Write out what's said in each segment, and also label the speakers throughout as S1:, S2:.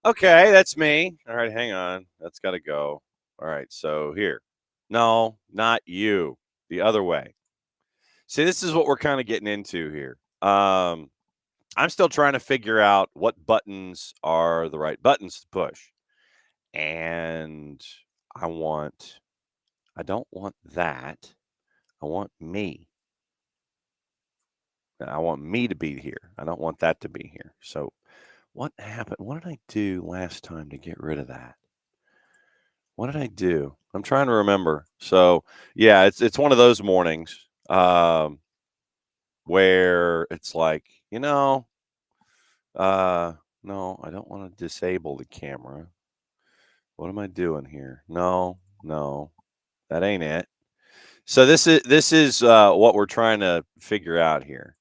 S1: Okay, that's me. All right, hang on. That's got to go. All right, so here. No, not you. The other way. See, this is what we're kind of getting into here. I'm still trying to figure out what buttons are the right buttons to push. And I don't want that. I want me. I want me to be here. I don't want that to be here. So what happened? What did I do last time to get rid of that? What did I do? I'm trying to remember. So yeah, it's one of those mornings where it's like, no, I don't want to disable the camera. What am I doing here? No, that ain't it. So this is what we're trying to figure out here.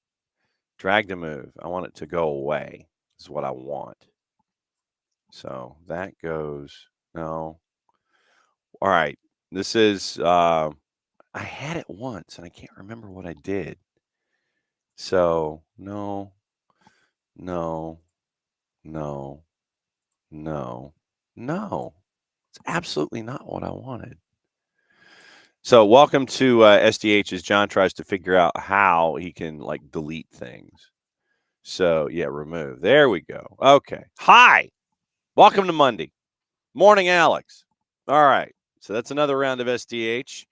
S1: Drag to move. I want it to go away. Is what I want. So that goes. No. All right. This is. I had it once and I can't remember what I did. So no. It's absolutely not what I wanted. So welcome to SDH as John tries to figure out how he can delete things. So yeah, remove. There we go. Okay. Hi. Welcome to Monday. Morning, Alex. All right. So that's another round of SDH.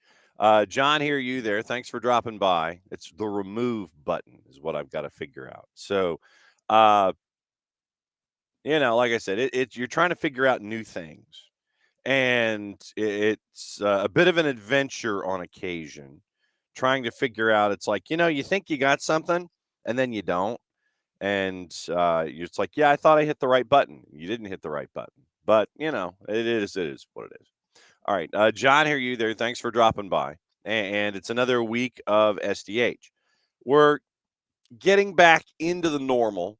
S1: John, hear you there. Thanks for dropping by. It's the remove button is what I've got to figure out. So, like I said, you're trying to figure out new things. And it's a bit of an adventure on occasion, trying to figure out. It's like, you think you got something and then you don't. And it's like, yeah, I thought I hit the right button. You didn't hit the right button. But, it is what it is. All right. John, hear you there. Thanks for dropping by. And it's another week of SDH. We're getting back into the normal.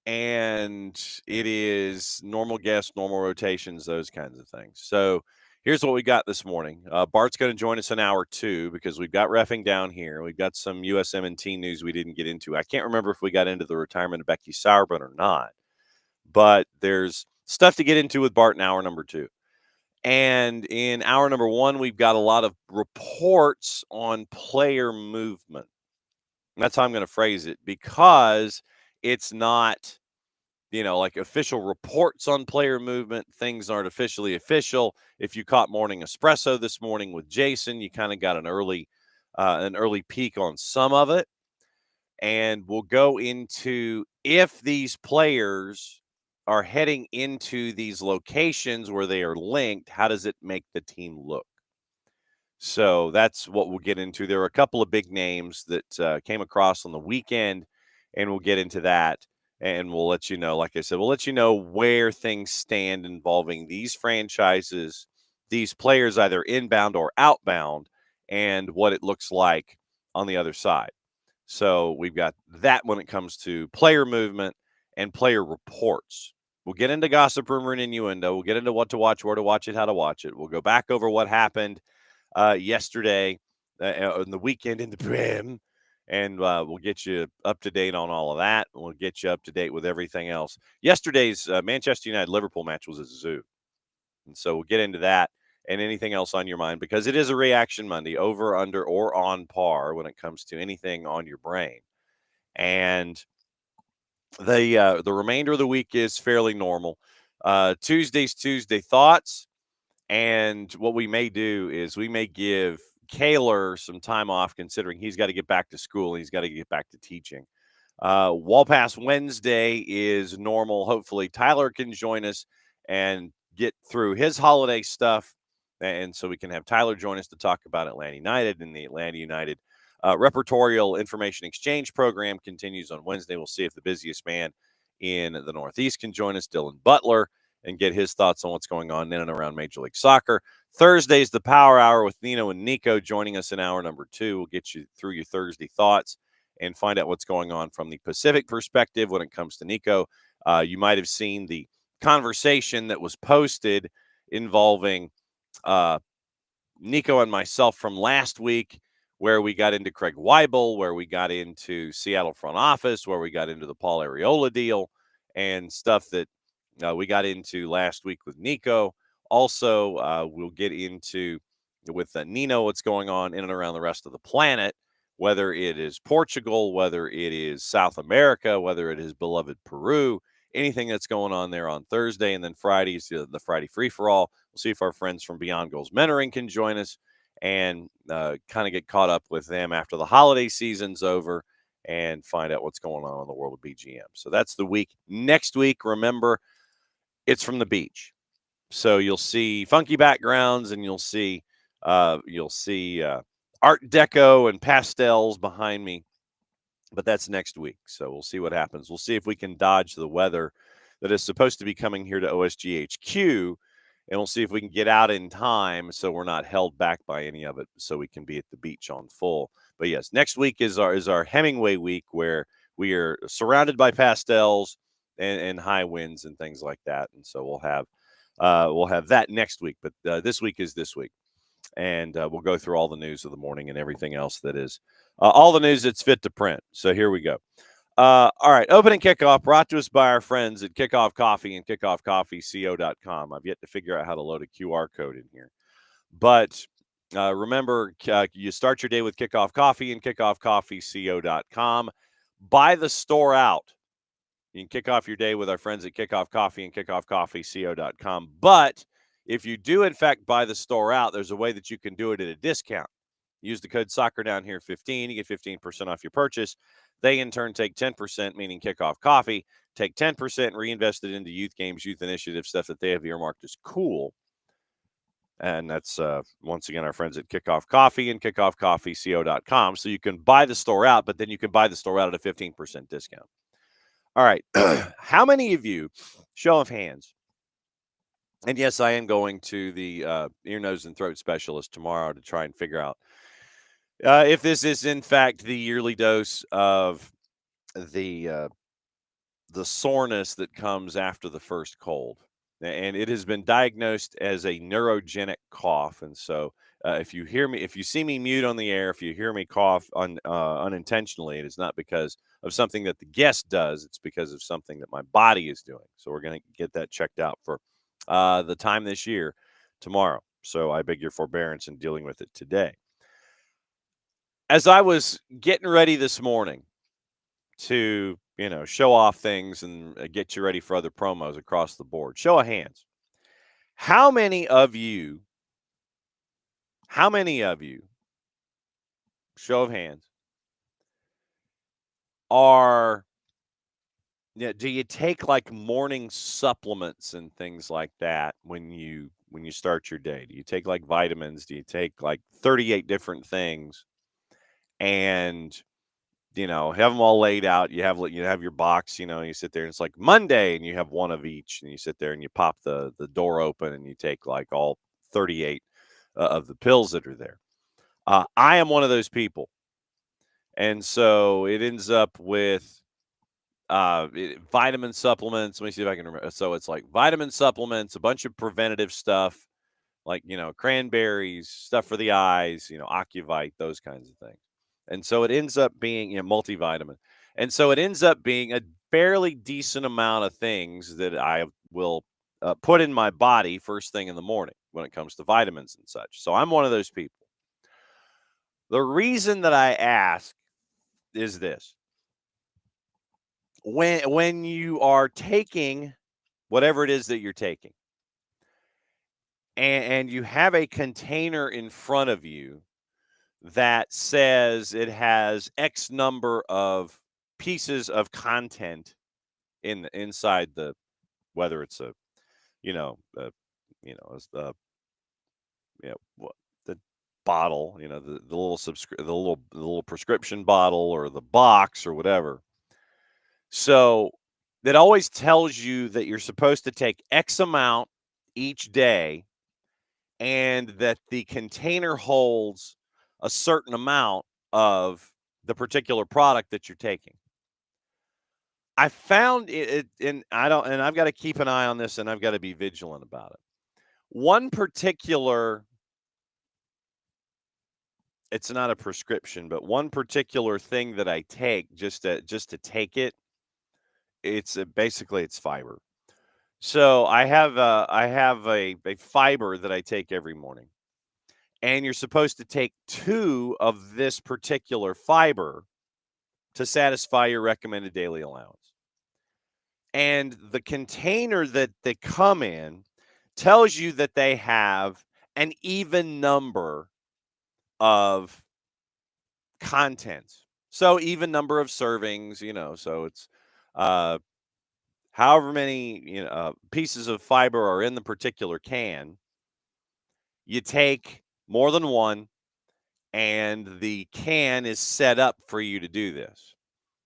S1: And it is normal guests, normal rotations, those kinds of things. So here's what we got this morning. Bart's going to join us in hour 2 because we've got reffing down here. We've got some USMNT news we didn't get into. I can't remember if we got into the retirement of Becky Sauerbrunn or not, but there's stuff to get into with Bart in hour number 2. And in hour number 1, we've got a lot of reports on player movement. And that's how I'm going to phrase it, because it's not, official reports on player movement. Things aren't officially official. If you caught Morning Espresso this morning with Jason, you kind of got an early peek on some of it. And we'll go into if these players are heading into these locations where they are linked, how does it make the team look? So that's what we'll get into. There are a couple of big names that came across on the weekend, and we'll get into that. And we'll let you know, like I said, we'll let you know where things stand involving these franchises, these players either inbound or outbound, and what it looks like on the other side. So we've got that when it comes to player movement and player reports. We'll get into gossip, rumor, and innuendo. We'll get into what to watch, where to watch it, how to watch it. We'll go back over what happened yesterday on the weekend in the Prem, and we'll get you up to date on all of that. We'll get you up to date with everything else. Yesterday's Manchester United-Liverpool match was a zoo, and so we'll get into that and anything else on your mind, because it is a Reaction Monday, over, under, or on par when it comes to anything on your brain. And the remainder of the week is fairly normal. Tuesday's Tuesday Thoughts. And what we may do is we may give Keeler some time off, considering he's got to get back to school. He's got to get back to teaching. Wall Pass Wednesday is normal. Hopefully Tyler can join us and get through his holiday stuff. And so we can have Tyler join us to talk about Atlanta United, and the Atlanta United Repertorial Information Exchange Program continues on Wednesday. We'll see if the busiest man in the Northeast can join us, Dylan Butler. and get his thoughts on what's going on in and around Major League Soccer. Thursday's the Power Hour with Nino and Nico joining us in hour number 2. We'll get you through your Thursday thoughts and find out what's going on from the Pacific perspective when it comes to Nico. You might have seen the conversation that was posted involving Nico and myself from last week, where we got into Craig Weibel, where we got into Seattle front office, where we got into the Paul Arriola deal and stuff that we got into last week with Nico. Also, we'll get into with Nino what's going on in and around the rest of the planet, whether it is Portugal, whether it is South America, whether it is beloved Peru, anything that's going on there on Thursday. And then Friday's the Friday free-for-all. We'll see if our friends from Beyond Goals Mentoring can join us and kind of get caught up with them after the holiday season's over and find out what's going on in the world of BGM. So that's the week. Next week, remember, it's from the beach. So you'll see funky backgrounds and you'll see Art Deco and pastels behind me. But that's next week. So we'll see what happens. We'll see if we can dodge the weather that is supposed to be coming here to OSGHQ. And we'll see if we can get out in time so we're not held back by any of it, so we can be at the beach on full. But yes, next week is our Hemingway week, where we are surrounded by pastels and high winds and things like that. And so we'll have that next week. But this week is this week. And we'll go through all the news of the morning and everything else that is all the news that's fit to print. So here we go. All right, opening kickoff brought to us by our friends at Kickoff Coffee and kickoffcoffeeco.com. I've yet to figure out how to load a QR code in here. But remember, you start your day with Kickoff Coffee and kickoffcoffeeco.com. Buy the store out. You can kick off your day with our friends at Kickoff Coffee and kickoffcoffeeco.com. But if you do, in fact, buy the store out, there's a way that you can do it at a discount. Use the code SoccerDownHere15. You get 15% off your purchase. They, in turn, take 10%, meaning Kickoff Coffee, take 10% and reinvest it into youth games, youth initiative, stuff that they have earmarked as cool. And that's, once again, our friends at Kickoff Coffee and kickoffcoffeeco.com. So you can buy the store out, but then you can buy the store out at a 15% discount. All right. How many of you, show of hands, and yes, I am going to the ear, nose, and throat specialist tomorrow to try and figure out if this is, in fact, the yearly dose of the soreness that comes after the first cold. And it has been diagnosed as a neurogenic cough. And so if you see me mute on the air, if you hear me cough unintentionally, it is not because of something that the guest does. It's because of something that my body is doing. So we're going to get that checked out for the time this year tomorrow. So I beg your forbearance in dealing with it today. As I was getting ready this morning to, show off things and get you ready for other promos across the board, show of hands. How many of you, show of hands, do you take like morning supplements and things like that when you start your day? Do you take like vitamins? Do you take like 38 different things and have them all laid out? You have your box, you sit there and it's like Monday and you have one of each, and you sit there and you pop the door open and you take like all 38 of the pills that are there. I am one of those people. And so it ends up with vitamin supplements. Let me see if I can remember. So it's like vitamin supplements, a bunch of preventative stuff, like, cranberries, stuff for the eyes, Ocuvite, those kinds of things. And so it ends up being, multivitamin. And so it ends up being a fairly decent amount of things that I will put in my body first thing in the morning when it comes to vitamins and such. So I'm one of those people. The reason that I ask is this. When you are taking whatever it is that you're taking, and you have a container in front of you that says it has X number of pieces of content inside whether it's the bottle, the little prescription bottle or the box or whatever. So that always tells you that you're supposed to take X amount each day and that the container holds a certain amount of the particular product that you're taking. I found it and I've got to keep an eye on this and I've got to be vigilant about it. One particular it's not a prescription, but one particular thing that I take just to take it, it's basically it's fiber. So I have a fiber that I take every morning. And you're supposed to take 2 of this particular fiber to satisfy your recommended daily allowance. And the container that they come in tells you that they have an even number of contents. So even number of servings, so it's uh however many pieces of fiber are in the particular can. You take more than one, and the can is set up for you to do this.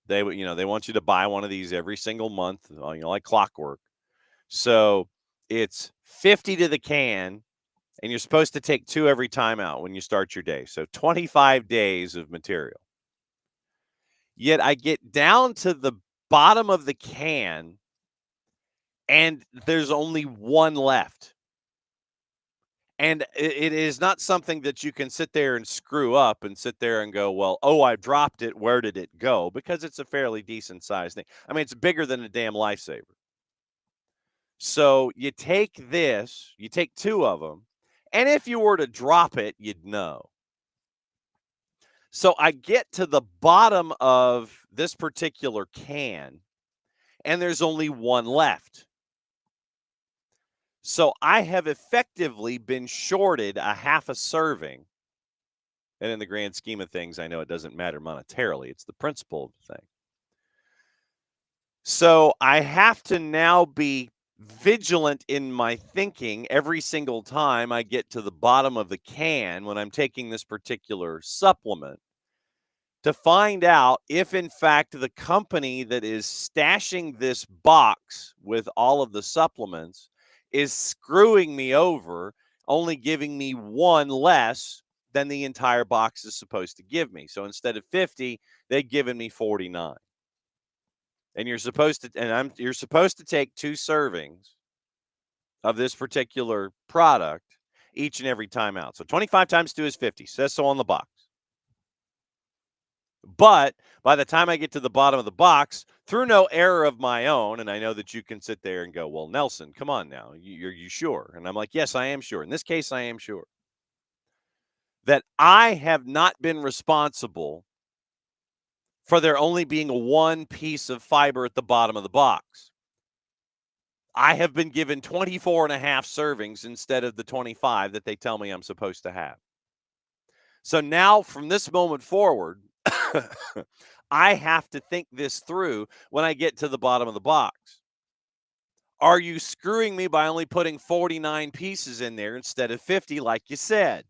S1: They want you to buy one of these every single month, like clockwork. So it's 50 to the can, and you're supposed to take 2 every time out when you start your day. So 25 days of material. Yet I get down to the bottom of the can, and there's only one left. And it is not something that you can sit there and screw up and sit there and go, well, oh, I dropped it. Where did it go? Because it's a fairly decent sized thing. I mean, it's bigger than a damn lifesaver. So you take 2 of them, and if you were to drop it, you'd know. So I get to the bottom of this particular can, and there's only one left. So I have effectively been shorted a half a serving. And in the grand scheme of things, I know it doesn't matter monetarily. It's the principle of the thing. So I have to now be vigilant in my thinking every single time I get to the bottom of the can when I'm taking this particular supplement to find out if, in fact, the company that is stashing this box with all of the supplements is screwing me over, only giving me one less than the entire box is supposed to give me. So instead of 50, they've given me 49. And you're supposed to take 2 servings of this particular product each and every time out. So 25 times 2 is 50. Says so on the box. But by the time I get to the bottom of the box, through no error of my own, and I know that you can sit there and go, well, Nelson, come on now. Are you sure? And I'm like, yes, I am sure. In this case, I am sure that I have not been responsible for there only being one piece of fiber at the bottom of the box. I have been given 24 and a half servings instead of the 25 that they tell me I'm supposed to have. So now from this moment forward, I have to think this through when I get to the bottom of the box. Are you screwing me by only putting 49 pieces in there instead of 50 like you said?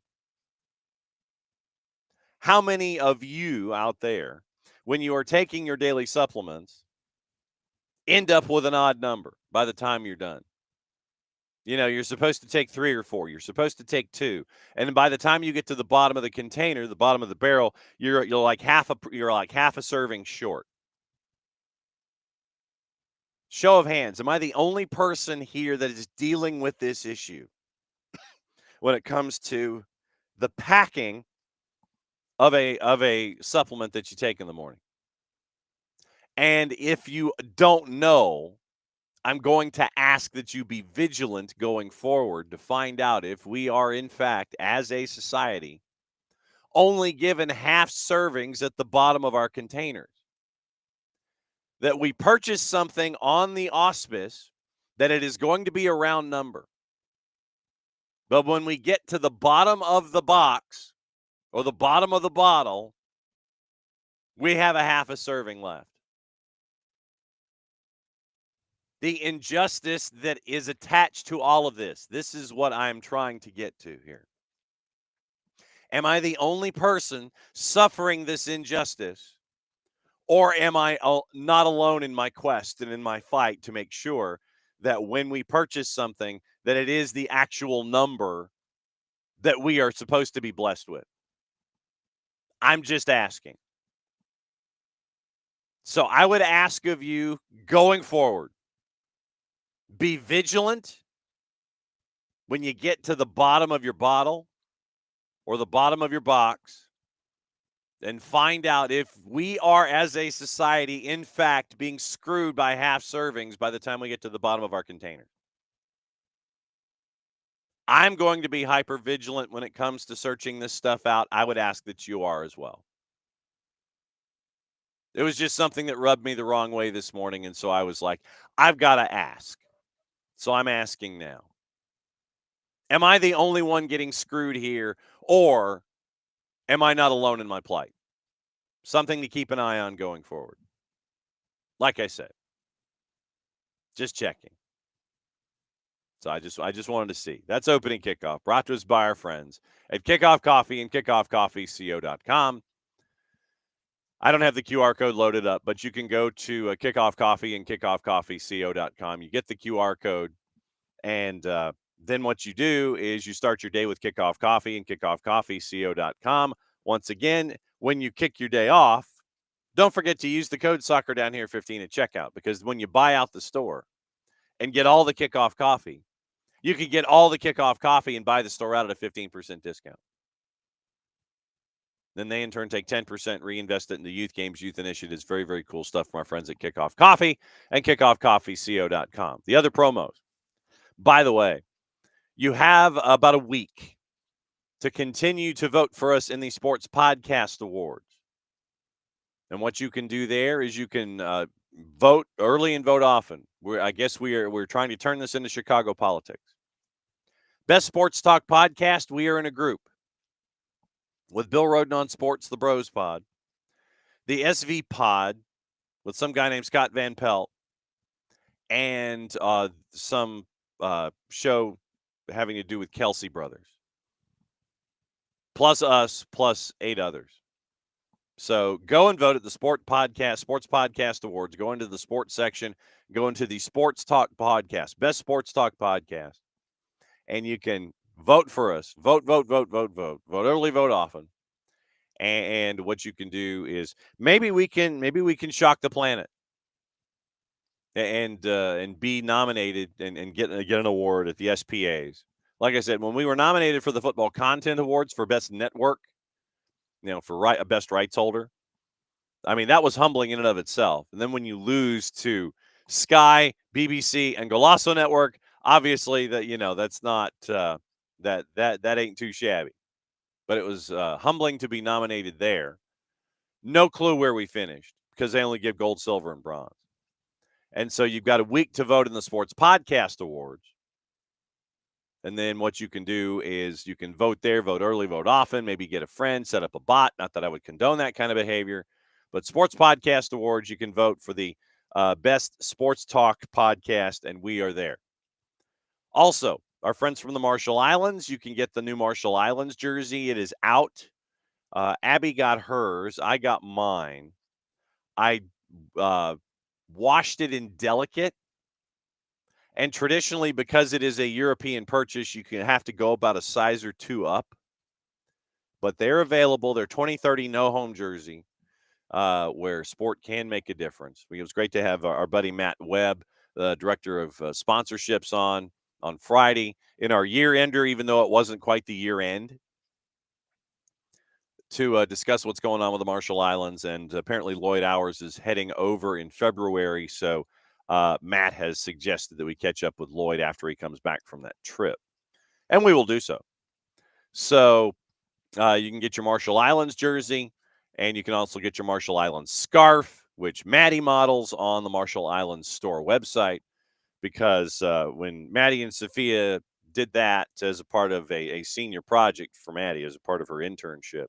S1: How many of you out there, when you are taking your daily supplements, end up with an odd number by the time you're done? You're supposed to take 3 or 4. You're supposed to take 2. And by the time you get to the bottom of the container, the bottom of the barrel, you're like half a serving short. Show of hands. Am I the only person here that is dealing with this issue when it comes to the packing of a supplement that you take in the morning? And if you don't know, I'm going to ask that you be vigilant going forward to find out if we are, in fact, as a society, only given half servings at the bottom of our containers. That we purchase something on the auspice that it is going to be a round number. But when we get to the bottom of the box or the bottom of the bottle, we have a half a serving left. The injustice that is attached to all of this. This is what I'm trying to get to here. Am I the only person suffering this injustice? Or am I not alone in my quest and in my fight to make sure that when we purchase something, that it is the actual number that we are supposed to be blessed with? I'm just asking. So I would ask of you going forward, be vigilant when you get to the bottom of your bottle or the bottom of your box and find out if we are, as a society, in fact, being screwed by half servings by the time we get to the bottom of our container. I'm going to be hyper vigilant when it comes to searching this stuff out. I would ask that you are as well. It was just something that rubbed me the wrong way this morning, and so I was like, I've got to ask. So I'm asking now. Am I the only one getting screwed here, or am I not alone in my plight? Something to keep an eye on going forward. Like I said, just checking. So I just wanted to see. That's opening kickoff, brought to us by our friends at Kickoff Coffee and kickoffcoffeeco.com. I don't have the QR code loaded up, but you can go to Kickoff Coffee and kickoffcoffeeco.com. You get the QR code, and then what you do is you start your day with Kickoff Coffee and kickoffcoffeeco.com. Once again, when you kick your day off, don't forget to use the code Soccer Down Here 15 at checkout, because when you buy out the store and get all the Kickoff Coffee, you can get all the Kickoff Coffee and buy the store out at a 15% discount. Then they, in turn, take 10%, reinvest it into youth games, youth initiatives. Very, very cool stuff from our friends at Kickoff Coffee and kickoffcoffeeco.com. The other promos, by the way, you have about a week to continue to vote for us in the Sports Podcast Awards. And what you can do there is you can vote early and vote often. We're trying to turn this into Chicago politics. Best Sports Talk Podcast, we are in a group with Bill Roden on Sports, the Bros Pod, the SV Pod with some guy named Scott Van Pelt, and some show having to do with Kelsey Brothers, plus us, plus 8 others. So go and vote at the Sports Podcast Awards. Go into the sports section, go into the Sports Talk Podcast, Best Sports Talk Podcast, and you can vote for us. Vote early, vote often. And what you can do is maybe we can shock the planet and be nominated and get an award at the SPAs. Like I said, when we were nominated for the Football Content Awards for Best Network, for a Best Rights Holder, I mean, that was humbling in and of itself. And then when you lose to Sky, BBC, and Golasso Network, obviously that's not that ain't too shabby. But it was humbling to be nominated there. No clue where we finished, because they only give gold, silver, and bronze. And so you've got a week to vote in the Sports Podcast Awards. And then what you can do is you can vote there, vote early, vote often, maybe get a friend, set up a bot. Not that I would condone that kind of behavior. But Sports Podcast Awards, you can vote for the Best Sports Talk Podcast, and we are there. Also, our friends from the Marshall Islands, you can get the new Marshall Islands jersey. It is out. Abby got hers. I got mine. I washed it in Delicate. And traditionally, because it is a European purchase, you can have to go about a size or 2 up. But they're available. They're 2030 no-home jersey, where sport can make a difference. It was great to have our buddy Matt Webb, the director of sponsorships, on Friday in our year-ender, even though it wasn't quite the year-end, to discuss what's going on with the Marshall Islands. And apparently Lloyd Hours is heading over in February, so Matt has suggested that we catch up with Lloyd after he comes back from that trip, and we will do so. So you can get your Marshall Islands jersey, and you can also get your Marshall Islands scarf, which Maddie models on the Marshall Islands store website, because when Maddie and Sophia did that as a part of a senior project for Maddie, as a part of her internship,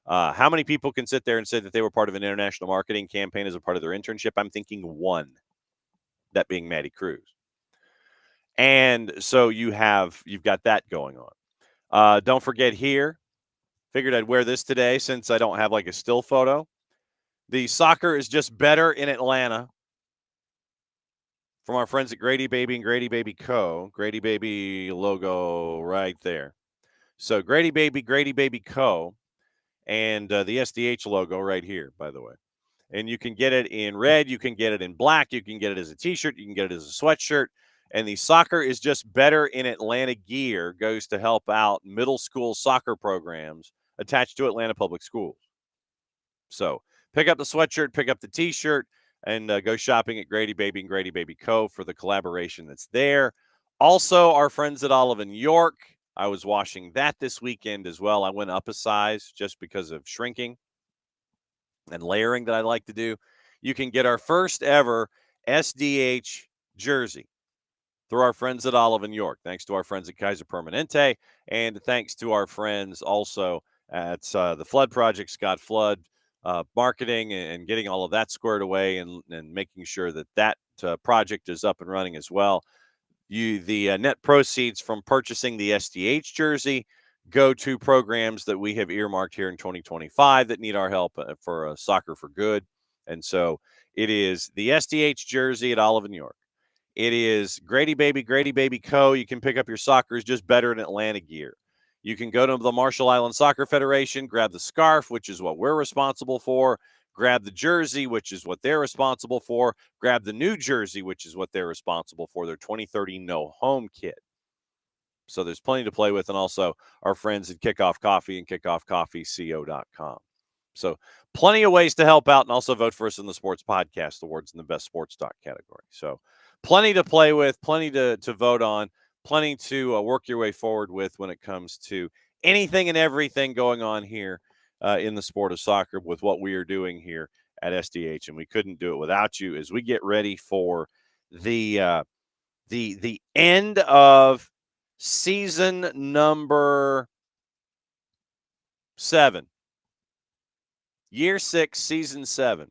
S1: how many people can sit there and say that they were part of an international marketing campaign as a part of their internship? I'm thinking one. That being Maddie Cruz. And so you've got that going on. Don't forget here, figured I'd wear this today since I don't have like a still photo. The soccer is just better in Atlanta. From our friends at Grady Baby and Grady Baby Co. Grady Baby logo right there. So Grady Baby Co. And the SDH logo right here, by the way. And you can get it in red. You can get it in black. You can get it as a T-shirt. You can get it as a sweatshirt. And the soccer is just better in Atlanta gear goes to help out middle school soccer programs attached to Atlanta Public Schools. So pick up the sweatshirt, pick up the T-shirt, and go shopping at Grady Baby and Grady Baby Co. for the collaboration that's there. Also, our friends at Olive and York. I was washing that this weekend as well. I went up a size just because of shrinking and layering that I like to do. You can get our first ever SDH jersey through our friends at Olive and York. Thanks to our friends at Kaiser Permanente, and thanks to our friends also at the Flood Project, Scott Flood, marketing and getting all of that squared away and making sure that that project is up and running as well. The net proceeds from purchasing the SDH jersey go to programs that we have earmarked here in 2025 that need our help for Soccer for Good. And so it is the SDH jersey at Olive and York. It is Grady Baby Co. You can pick up your soccer is just better in Atlanta gear. You can go to the Marshall Island Soccer Federation, grab the scarf, which is what we're responsible for, grab the jersey, which is what they're responsible for, grab the new jersey, which is what they're responsible for, their 2030 No Home kit. So there's plenty to play with, and also our friends at Kickoff Coffee and kickoffcoffeeco.com. So plenty of ways to help out and also vote for us in the Sports Podcast Awards in the Best Sports Talk category. So plenty to play with, plenty to vote on, plenty to work your way forward with when it comes to anything and everything going on here in the sport of soccer with what we are doing here at SDH. And we couldn't do it without you as we get ready for the end of season number 7. Year 6, season 7.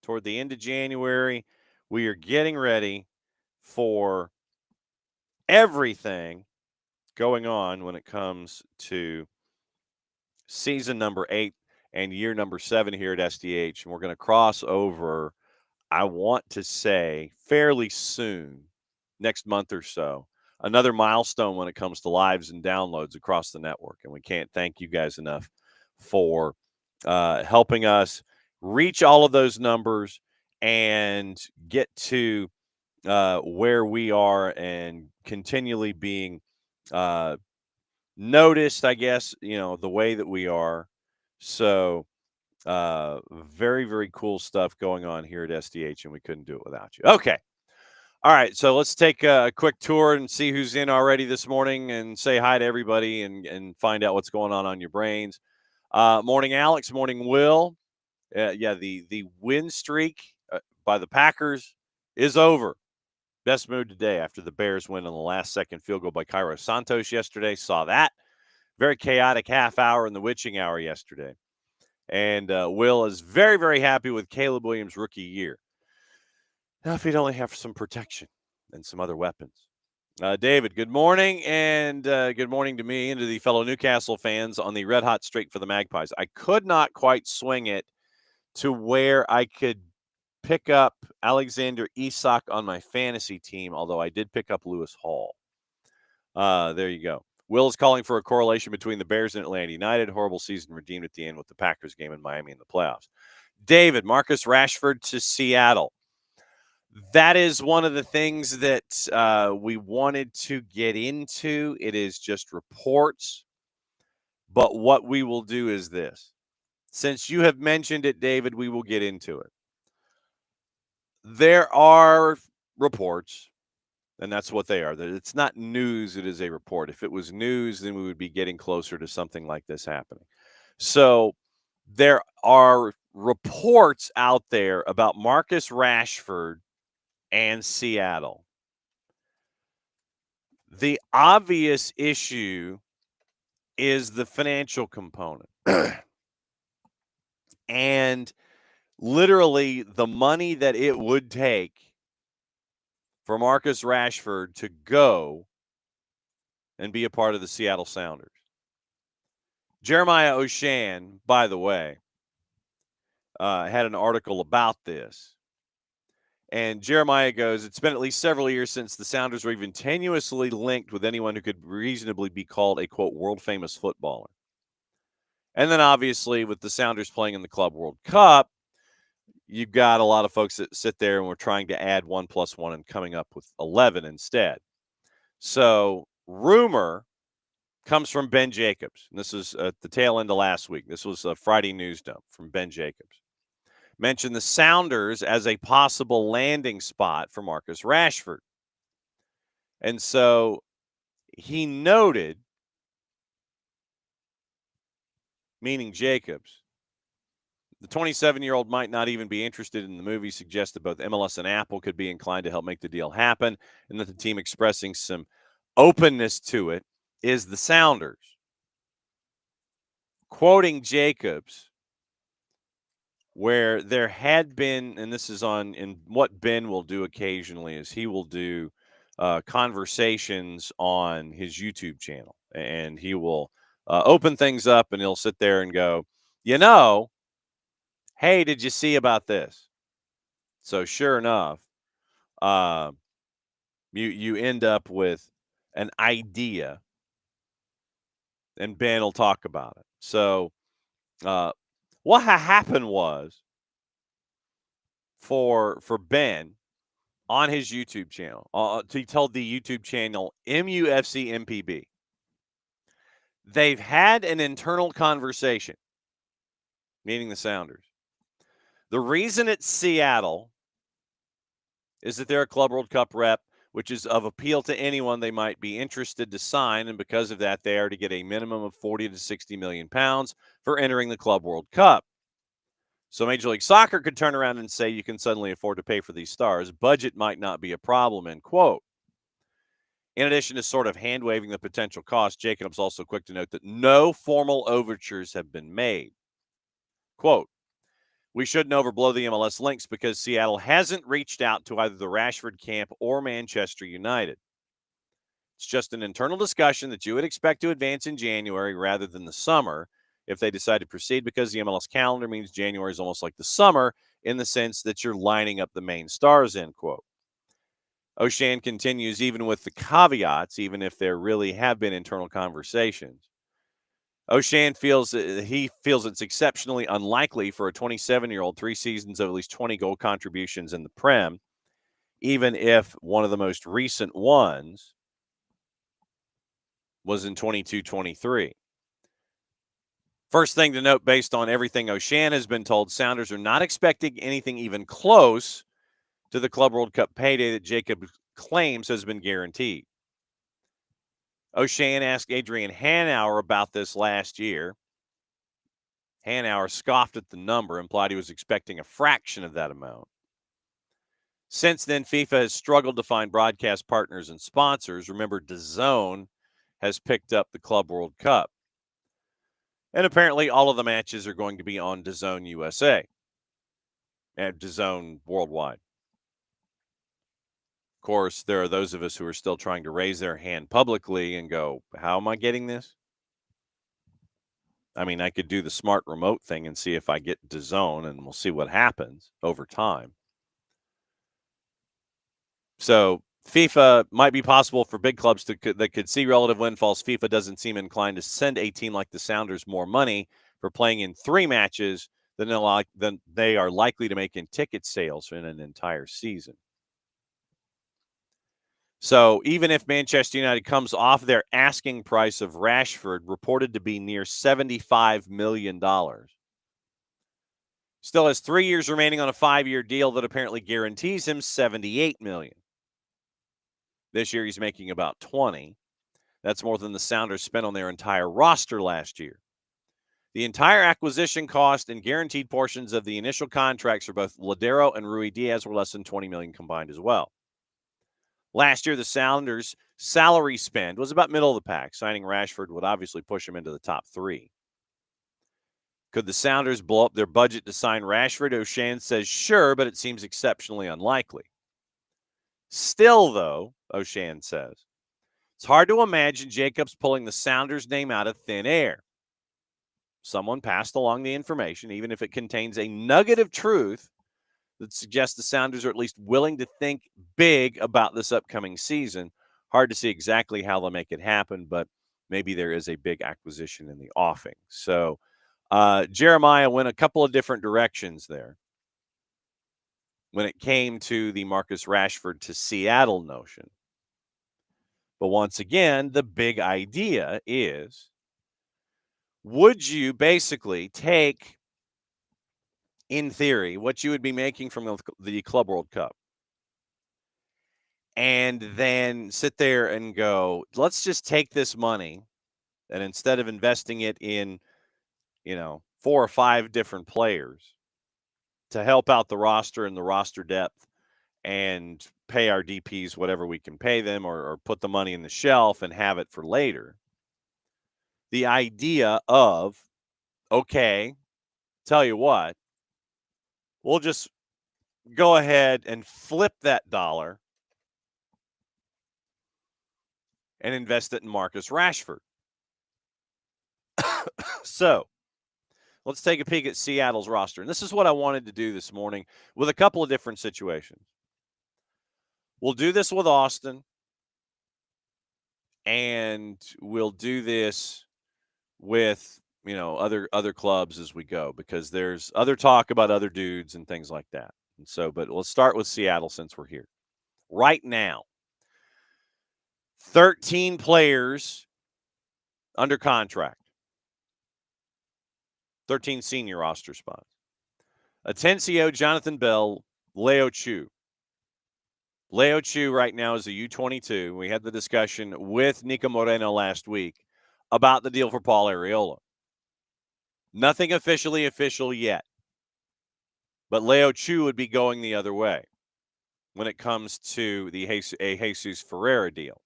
S1: Toward the end of January, we are getting ready for everything going on when it comes to season number 8 and year number 7 here at SDH. And we're going to cross over, I want to say, fairly soon, next month or so, another milestone when it comes to lives and downloads across the network. And we can't thank you guys enough for helping us reach all of those numbers and get to where we are and continually being noticed, I guess, the way that we are. So very, very cool stuff going on here at SDH, and we couldn't do it without you. Okay. All right, so let's take a quick tour and see who's in already this morning and say hi to everybody and find out what's going on your brains. Morning, Alex. Morning, Will. The win streak by the Packers is over. Best mood today after the Bears win on the last-second field goal by Cairo Santos yesterday. Saw that. Very chaotic half hour in the witching hour yesterday. And Will is very, very happy with Caleb Williams' rookie year. Now, if he'd only have some protection and some other weapons. David, good morning, and good morning to me and to the fellow Newcastle fans on the red-hot streak for the Magpies. I could not quite swing it to where I could pick up Alexander Isak on my fantasy team, although I did pick up Lewis Hall. There you go. Will is calling for a correlation between the Bears and Atlanta United. Horrible season redeemed at the end with the Packers game in Miami in the playoffs. David, Marcus Rashford to Seattle. That is one of the things that we wanted to get into. It is just reports. But what we will do is this. Since you have mentioned it, David, we will get into it. There are reports, and that's what they are. It's not news, it is a report. If it was news, then we would be getting closer to something like this happening. So there are reports out there about Marcus Rashford and Seattle. The obvious issue is the financial component. And literally the money that it would take for Marcus Rashford to go and be a part of the Seattle Sounders. Jeremiah O'Shan, by the way, had an article about this. And Jeremiah goes, it's been at least several years since the Sounders were even tenuously linked with anyone who could reasonably be called a, quote, world-famous footballer. And then obviously with the Sounders playing in the Club World Cup, you've got a lot of folks that sit there and we're trying to add 1 + 1 and coming up with 11 instead. So rumor comes from Ben Jacobs. And this is at the tail end of last week. This was a Friday news dump from Ben Jacobs. Mentioned the Sounders as a possible landing spot for Marcus Rashford. And so he noted, meaning Jacobs, the 27-year-old might not even be interested in the movie, suggests that both MLS and Apple could be inclined to help make the deal happen, and that the team expressing some openness to it is the Sounders. Quoting Jacobs, where there had been, and this is in what Ben will do occasionally, is he will do conversations on his YouTube channel, and he will open things up and he'll sit there and go, hey, did you see about this? So sure enough, you end up with an idea, and Ben will talk about it. So what happened was for Ben on his YouTube channel, he told the YouTube channel MUFC MPB, they've had an internal conversation, meaning the Sounders. The reason it's Seattle is that they're a Club World Cup rep, which is of appeal to anyone they might be interested to sign, and because of that, they are to get a minimum of 40 to 60 million pounds for entering the Club World Cup. So Major League Soccer could turn around and say you can suddenly afford to pay for these stars. Budget might not be a problem, end quote. In addition to sort of hand-waving the potential cost, Jacobs also quick to note that no formal overtures have been made. Quote, we shouldn't overblow the MLS links because Seattle hasn't reached out to either the Rashford camp or Manchester United. It's just an internal discussion that you would expect to advance in January rather than the summer if they decide to proceed, because the MLS calendar means January is almost like the summer in the sense that you're lining up the main stars, end quote. O'Shan continues, even with the caveats, even if there really have been internal conversations, O'Shan feels it's exceptionally unlikely for a 27-year-old, 3 seasons of at least 20 goal contributions in the Prem, even if one of the most recent ones was in 22-23. First thing to note, based on everything O'Shan has been told, Sounders are not expecting anything even close to the Club World Cup payday that Jacob claims has been guaranteed. O'Shan asked Adrian Hanauer about this last year. Hanauer scoffed at the number, implied he was expecting a fraction of that amount. Since then, FIFA has struggled to find broadcast partners and sponsors. Remember, DAZN has picked up the Club World Cup. And apparently all of the matches are going to be on DAZN USA and DAZN Worldwide. Of course, there are those of us who are still trying to raise their hand publicly and go, how am I getting this? I mean, I could do the smart remote thing and see if I get DAZN, and we'll see what happens over time. So FIFA might be possible for big clubs that could see relative windfalls. FIFA doesn't seem inclined to send a team like the Sounders more money for playing in 3 matches than they are likely to make in ticket sales in an entire season. So even if Manchester United comes off their asking price of Rashford, reported to be near $75 million, still has 3 years remaining on a 5-year deal that apparently guarantees him $78 million. This year he's making about 20. That's more than the Sounders spent on their entire roster last year. The entire acquisition cost and guaranteed portions of the initial contracts for both Ladero and Rui Diaz were less than $20 million combined as well. Last year, the Sounders' salary spend was about middle of the pack. Signing Rashford would obviously push him into the top 3. Could the Sounders blow up their budget to sign Rashford? O'Shan says sure, but it seems exceptionally unlikely. Still, though, O'Shan says, it's hard to imagine Jacobs pulling the Sounders name out of thin air. someone passed along the information, even if it contains a nugget of truth that suggests the Sounders are at least willing to think big about this upcoming season. Hard to see exactly how they'll make it happen, but maybe there is a big acquisition in the offing. So Jeremiah went a couple of different directions there when it came to the Marcus Rashford to Seattle notion. But once again, the big idea is, would you basically take, in theory, what you would be making from the Club World Cup and then sit there and go, let's just take this money and instead of investing it in, 4 or 5 different players to help out the roster and the roster depth and pay our DPs whatever we can pay them or put the money in the shelf and have it for later. The idea of, okay, tell you what, we'll just go ahead and flip that dollar and invest it in Marcus Rashford. So let's take a peek at Seattle's roster. And this is what I wanted to do this morning with a couple of different situations. We'll do this with Austin, and we'll do this with, other clubs as we go, because there's other talk about other dudes and things like that. And so, but let's start with Seattle since we're here. Right now, 13 players under contract. 13 senior roster spots. Atencio, Jonathan Bell, Leo Chu. Leo Chu right now is a U22. We had the discussion with Nico Moreno last week about the deal for Paul Arriola. Nothing officially official yet. But Leo Chu would be going the other way when it comes to the Jesus Ferreira deal.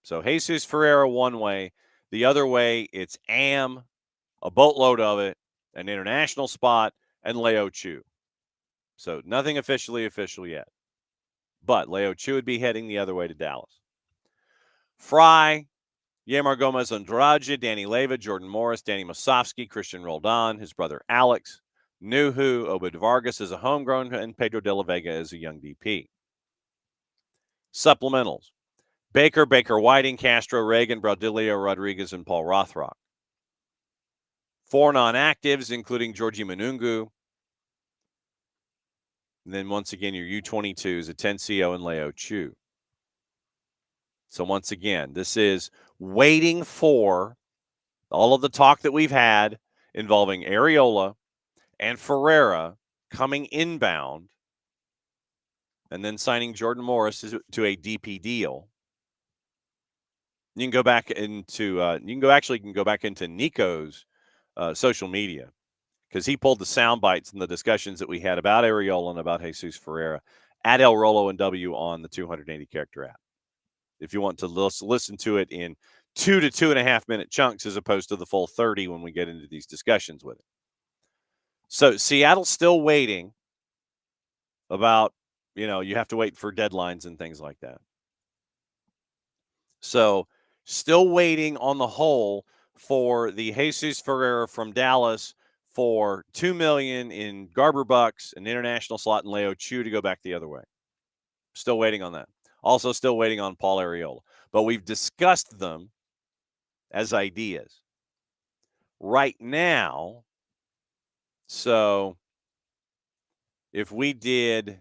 S1: So Jesus Ferreira one way. The other way, it's a boatload of it, an international spot, and Leo Chu. So nothing officially official yet. But Leo Chu would be heading the other way to Dallas. Fry, Yamar Gomez Andrade, Danny Leyva, Jordan Morris, Danny Mosovsky, Christian Roldan, his brother Alex, Nuhu, Obed Vargas is a homegrown, and Pedro de la Vega is a young DP. Supplementals. Baker Whiting, Castro, Reagan, Braudilio, Rodriguez, and Paul Rothrock. 4 non-actives, including Georgie Manungu. And then once again, your U22s, Atencio and Leo Chu. So once again, this is waiting for all of the talk that we've had involving Arriola and Ferreira coming inbound and then signing Jordan Morris to a DP deal. You can go back into Nico's social media, because he pulled the sound bites and the discussions that we had about Arriola and about Jesus Ferreira at El Rolo and W on the 280 character app. If you want to listen to it in 2 to 2.5 minute chunks as opposed to the full 30 when we get into these discussions with it. So Seattle's still waiting about, you have to wait for deadlines and things like that. So still waiting on the whole for the Jesus Ferreira from Dallas for $2 million in Garber bucks, an international slot, and Leo Chu to go back the other way. Still waiting on that. Also still waiting on Paul Arriola. But we've discussed them as ideas. Right now, so if we did,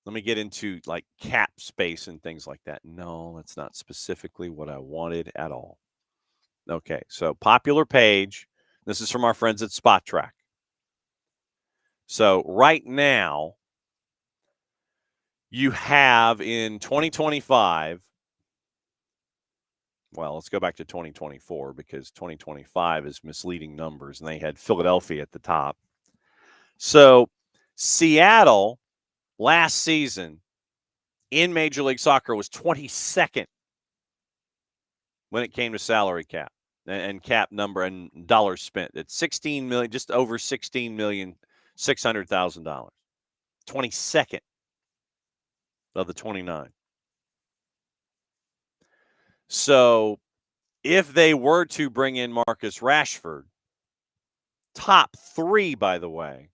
S1: let me get into like cap space and things like that. No, that's not specifically what I wanted at all. Okay, so popular page. This is from our friends at Spot Track. So right now, you have in 2025, well, let's go back to 2024 because 2025 is misleading numbers, and they had Philadelphia at the top. So Seattle last season in Major League Soccer was 22nd when it came to salary cap and cap number and dollars spent. It's $16 million, just over $16,600,000. 22nd of the 29. So If they were to bring in Marcus Rashford, top 3, by the way,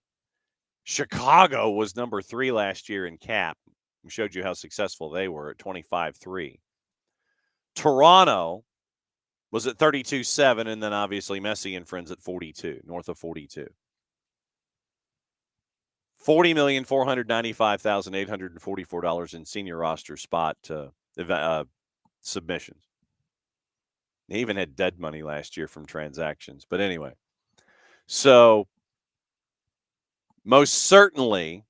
S1: Chicago was number 3 last year in cap. We showed you how successful they were at 25-3. Toronto was at 32-7, and then obviously Messi and friends at 42, north of 42. $40,495,844 in senior roster spot submissions. They even had dead money last year from transactions. But anyway, so most certainly,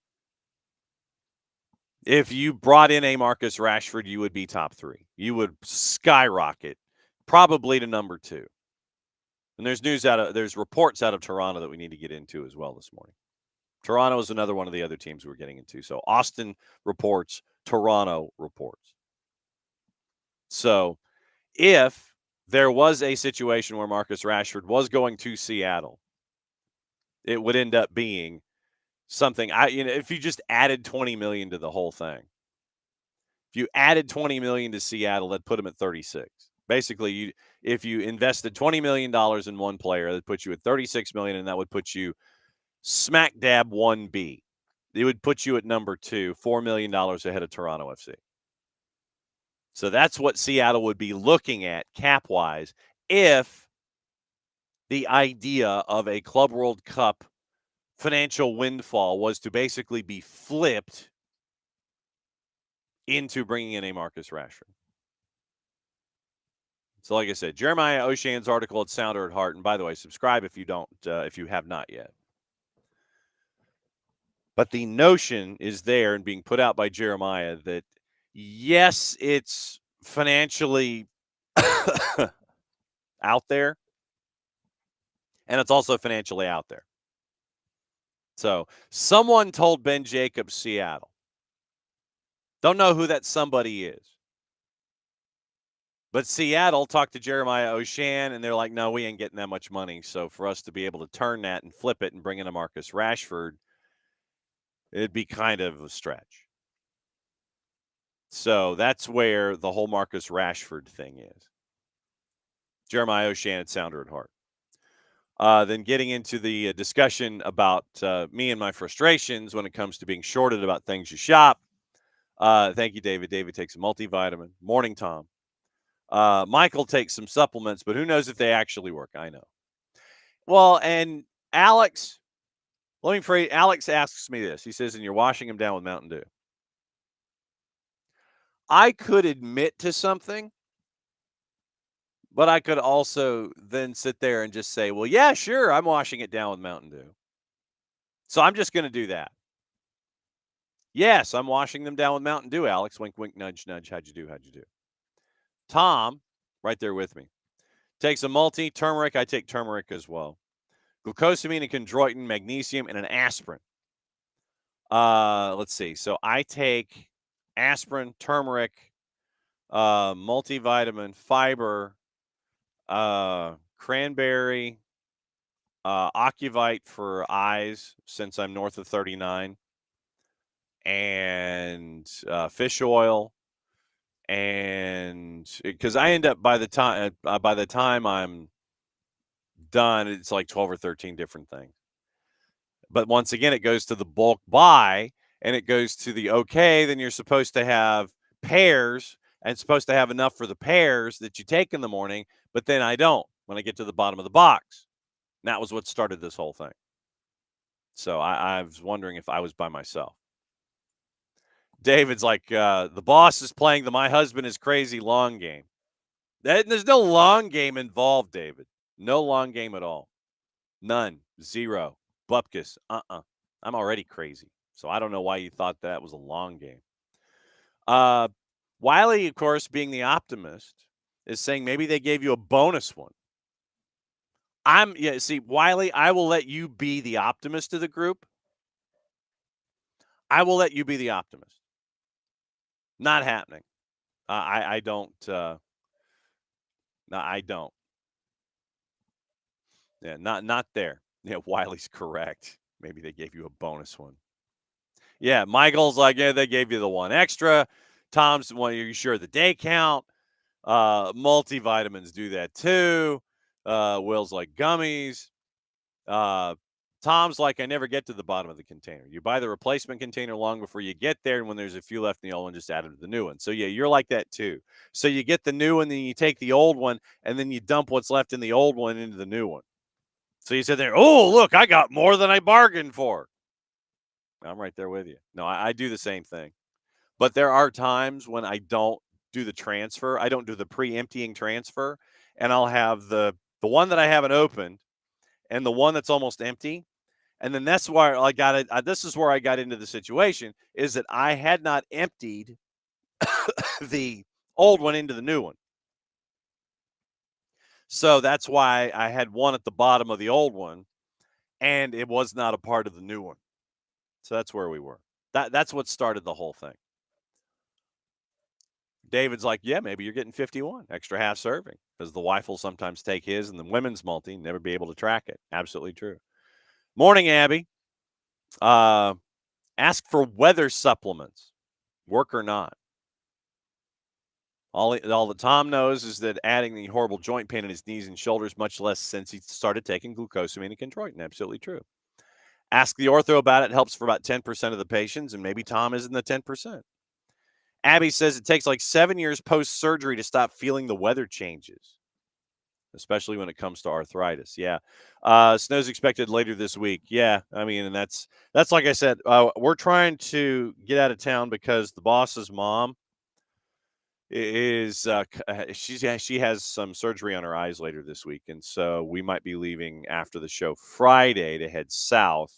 S1: if you brought in a Marcus Rashford, you would be top 3. You would skyrocket, probably to number 2. And there's reports out of Toronto that we need to get into as well this morning. Toronto is another one of the other teams we're getting into. So Austin reports, Toronto reports. So if there was a situation where Marcus Rashford was going to Seattle, it would end up being something. If you just added $20 million to the whole thing, if you added $20 million to Seattle, that'd put them at 36. Basically, if you invested $20 million in one player, that puts you at 36 million, and that would put you smack dab 1B. It would put you at number 2, $4 million ahead of Toronto FC. So that's what Seattle would be looking at cap-wise if the idea of a Club World Cup financial windfall was to basically be flipped into bringing in a Marcus Rashford. So like I said, Jeremiah O'Shane's article at Sounder at Heart. And by the way, subscribe if you have not yet. But the notion is there and being put out by Jeremiah that, yes, it's financially out there, and it's also financially out there. So someone told Ben Jacobs Seattle. Don't know who that somebody is. But Seattle talked to Jeremiah O'Shane, and they're like, no, we ain't getting that much money. So for us to be able to turn that and flip it and bring in a Marcus Rashford, it'd be kind of a stretch. So that's where the whole Marcus Rashford thing is. Jeremiah O'Shane at Sounder at Heart. Then getting into the discussion about me and my frustrations when it comes to being shorted about things you shop. Thank you, David. David takes a multivitamin. Morning, Tom. Michael takes some supplements, but who knows if they actually work? I know. Well, and Alex, Alex asks me this. He says, and you're washing him down with Mountain Dew. I could admit to something, but I could also then sit there and just say, well, yeah, sure, I'm washing it down with Mountain Dew. So I'm just going to do that. Yes, I'm washing them down with Mountain Dew, Alex. Wink, wink, nudge, nudge. How'd you do? Tom, right there with me, takes a multi, turmeric. I take turmeric as well. Glucosamine and chondroitin, magnesium, and an aspirin. Let's see. So I take aspirin, turmeric, multivitamin, fiber, cranberry, Ocuvite for eyes since I'm north of 39, and fish oil. And because I end up by the time I'm done, it's like 12 or 13 different things. But once again, it goes to the bulk buy, and it goes to the okay. Then you're supposed to have pairs and supposed to have enough for the pairs that you take in the morning. But then I don't when I get to the bottom of the box. And that was what started this whole thing. So I was wondering if I was by myself. David's like, the boss is playing the my husband is crazy long game. There's no long game involved, David. No long game at all. None. Zero. Bupkis. I'm already crazy. So I don't know why you thought that was a long game. Wiley, of course, being the optimist, is saying maybe they gave you a bonus one. Wiley, I will let you be the optimist of the group. I will let you be the optimist. Not happening. I don't. No, I don't. Yeah, not there. Yeah, Wiley's correct. Maybe they gave you a bonus one. Yeah, Michael's like, yeah, they gave you the one extra. Tom's, well, are you sure the day count? Multivitamins do that too. Will's like gummies. Tom's like, I never get to the bottom of the container. You buy the replacement container long before you get there, and when there's a few left in the old one, just add them to the new one. So yeah, you're like that too. So you get the new one, then you take the old one, and then you dump what's left in the old one into the new one. So you sit there, oh, look, I got more than I bargained for. I'm right there with you. No, I do the same thing. But there are times when I don't do the transfer. I don't do the pre-emptying transfer, and I'll have the one that I haven't opened and the one that's almost empty. And then that's where I got it. This is where I got into the situation is that I had not emptied the old one into the new one. So that's why I had one at the bottom of the old one, and it was not a part of the new one. So that's where we were. That's what started the whole thing. David's like, yeah, maybe you're getting 51 extra half serving because the wife will sometimes take his and the women's multi and never be able to track it. Absolutely true. Morning, Abby. Ask for weather supplements, work or not. All that Tom knows is that adding the horrible joint pain in his knees and shoulders, much less since he started taking glucosamine and chondroitin. Absolutely true. Ask the ortho about it. Helps for about 10% of the patients, and maybe Tom is in the 10%. Abby says it takes like 7 years post-surgery to stop feeling the weather changes, especially when it comes to arthritis. Yeah. Snow's expected later this week. Yeah. I mean, and that's like I said, we're trying to get out of town because the boss's mom is she has some surgery on her eyes later this week, and so we might be leaving after the show Friday to head south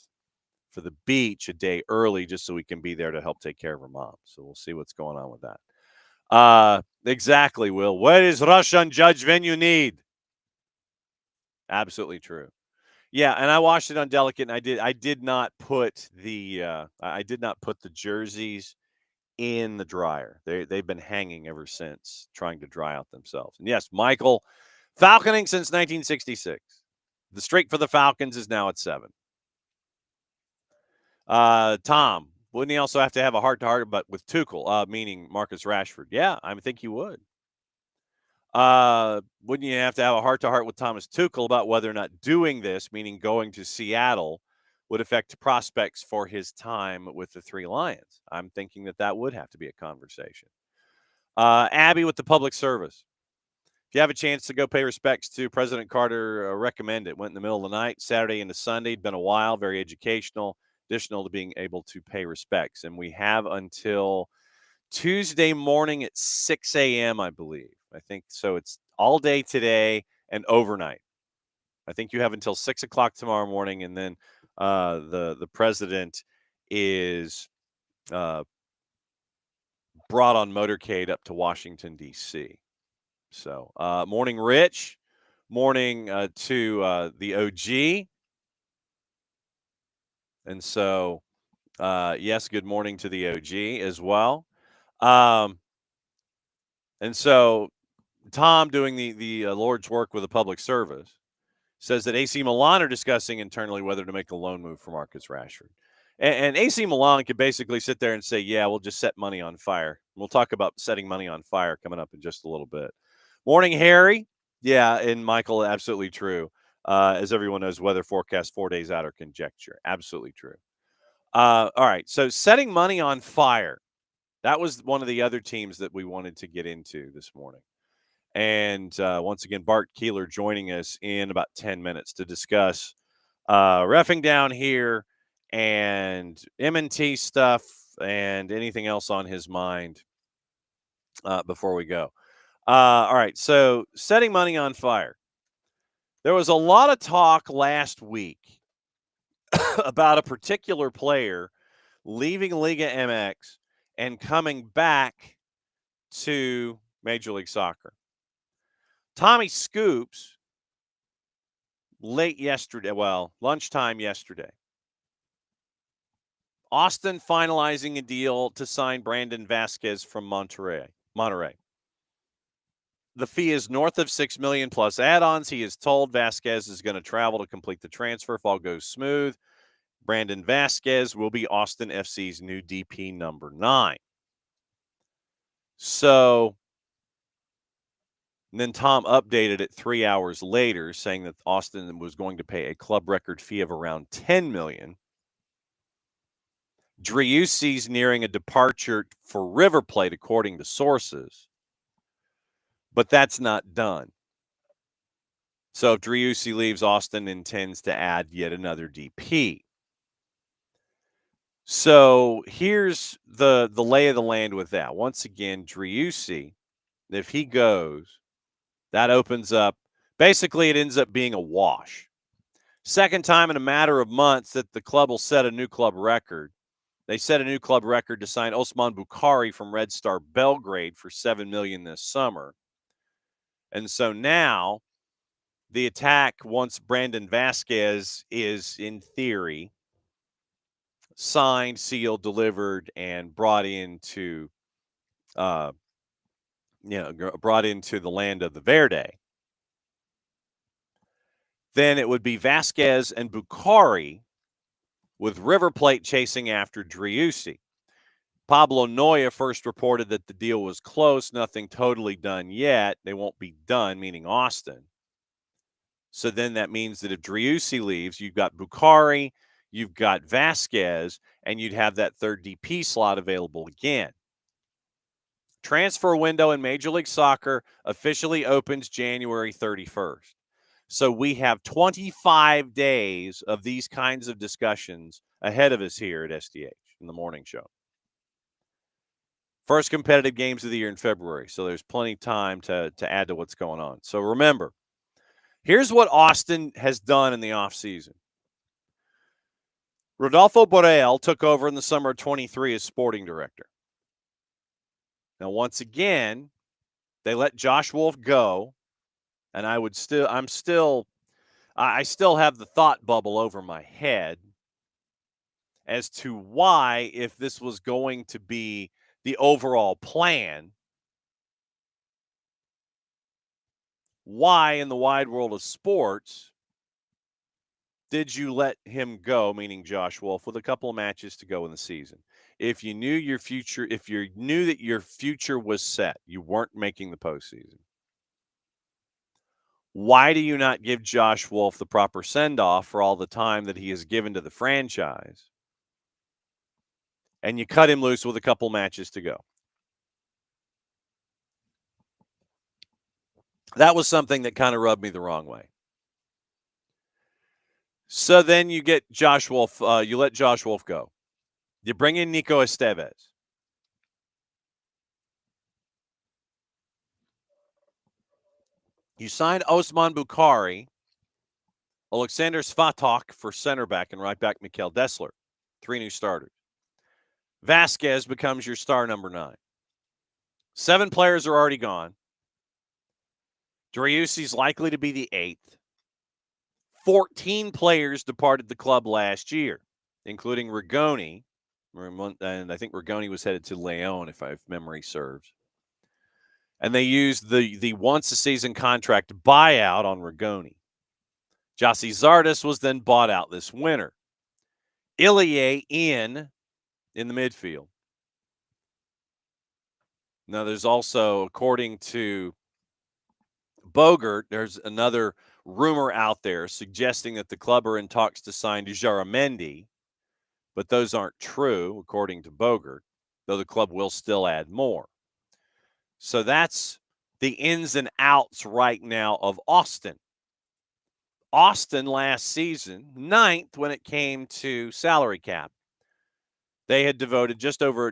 S1: for the beach a day early just so we can be there to help take care of her mom. So we'll see what's going on with that. Exactly, Will. What does Russian Judge Venue need? Absolutely true. Yeah, and I watched it on Delicate, and I did not put the jerseys in the dryer. They've been hanging ever since, trying to dry out themselves. And yes, Michael, falconing since 1966. The streak for the Falcons is now at 7. Tom, wouldn't he also have to have a heart-to-heart but with Tuchel, meaning Marcus Rashford? Yeah, I think he would. Wouldn't you have to have a heart-to-heart with Thomas Tuchel about whether or not doing this, meaning going to Seattle, would affect prospects for his time with the Three Lions? I'm thinking that would have to be a conversation. Abby with the public service. If you have a chance to go pay respects to President Carter, recommend it. Went in the middle of the night, Saturday into Sunday. Been a while, very educational, additional to being able to pay respects. And we have until Tuesday morning at 6 a.m., I believe. I think so. It's all day today and overnight. I think you have until 6 o'clock tomorrow morning, and then the president is brought on motorcade up to Washington, D.C. So morning, Rich. Morning to the OG. And so, yes, good morning to the OG as well. And so Tom, doing the Lord's work with a public service, says that AC Milan are discussing internally whether to make a loan move for Marcus Rashford. And AC Milan could basically sit there and say, yeah, we'll just set money on fire. We'll talk about setting money on fire coming up in just a little bit. Morning, Harry. Yeah, and Michael, absolutely true. As everyone knows, weather forecast 4 days out are conjecture. Absolutely true. All right, so setting money on fire. That was one of the other teams that we wanted to get into this morning. And once again, Bart Keeler joining us in about 10 minutes to discuss reffing down here and MNT stuff and anything else on his mind before we go. All right, so setting money on fire. There was a lot of talk last week about a particular player leaving Liga MX and coming back to Major League Soccer. Tommy Scoops, lunchtime yesterday. Austin finalizing a deal to sign Brandon Vasquez from Monterrey. The fee is north of $6 million plus add-ons. He is told Vasquez is going to travel to complete the transfer if all goes smooth. Brandon Vasquez will be Austin FC's new DP number 9. So And then Tom updated it 3 hours later, saying that Austin was going to pay a club record fee of around $10 million. Driussi's nearing a departure for River Plate, according to sources, but that's not done. So if Driussi leaves, Austin intends to add yet another DP. So here's the lay of the land with that. Once again, Driussi, if he goes, that opens up. Basically, it ends up being a wash. Second time in a matter of months that the club will set a new club record. They set a new club record to sign Osman Bukhari from Red Star Belgrade for $7 million this summer. And so now the attack, once Brandon Vasquez is, in theory, signed, sealed, delivered, and brought into the land of the Verde, then it would be Vasquez and Bukhari with River Plate chasing after Driussi. Pablo Noya first reported that the deal was close, nothing totally done yet. They won't be done, meaning Austin. So then that means that if Driussi leaves, you've got Bukhari, you've got Vasquez, and you'd have that third DP slot available again. Transfer window in Major League Soccer officially opens January 31st. So we have 25 days of these kinds of discussions ahead of us here at SDH in the morning show. First competitive games of the year in February, so there's plenty of time to add to what's going on. So remember, here's what Austin has done in the offseason. Rodolfo Borrell took over in the summer of 23 as sporting director. Now, once again, they let Josh Wolf go, and I still have the thought bubble over my head as to why, if this was going to be the overall plan, why in the wide world of sports did you let him go, meaning Josh Wolf, with a couple of matches to go in the season? If you knew your future, if you knew that your future was set, you weren't making the postseason. Why do you not give Josh Wolf the proper send-off for all the time that he has given to the franchise? And you cut him loose with a couple matches to go. That was something that kind of rubbed me the wrong way. So then you get Josh Wolf. You let Josh Wolf go. You bring in Nico Estevez. You sign Osman Bukhari, Alexander Svatok for center back, and right back Mikhail Dessler. 3 new starters. Vasquez becomes your star number 9. 7 players are already gone. Driussi's likely to be the 8th. 14 players departed the club last year, including Rigoni, and I think Rigoni was headed to Leon, if memory serves. And they used the once-a-season contract buyout on Rigoni. Jossie Zardes was then bought out this winter. Ilie in the midfield. Now, there's also, according to Bogert, there's another rumor out there suggesting that the club are in talks to sign Jaramendi, but those aren't true, according to Bogert, though the club will still add more. So that's the ins and outs right now of Austin. Austin last season, 9th when it came to salary cap. They had devoted just under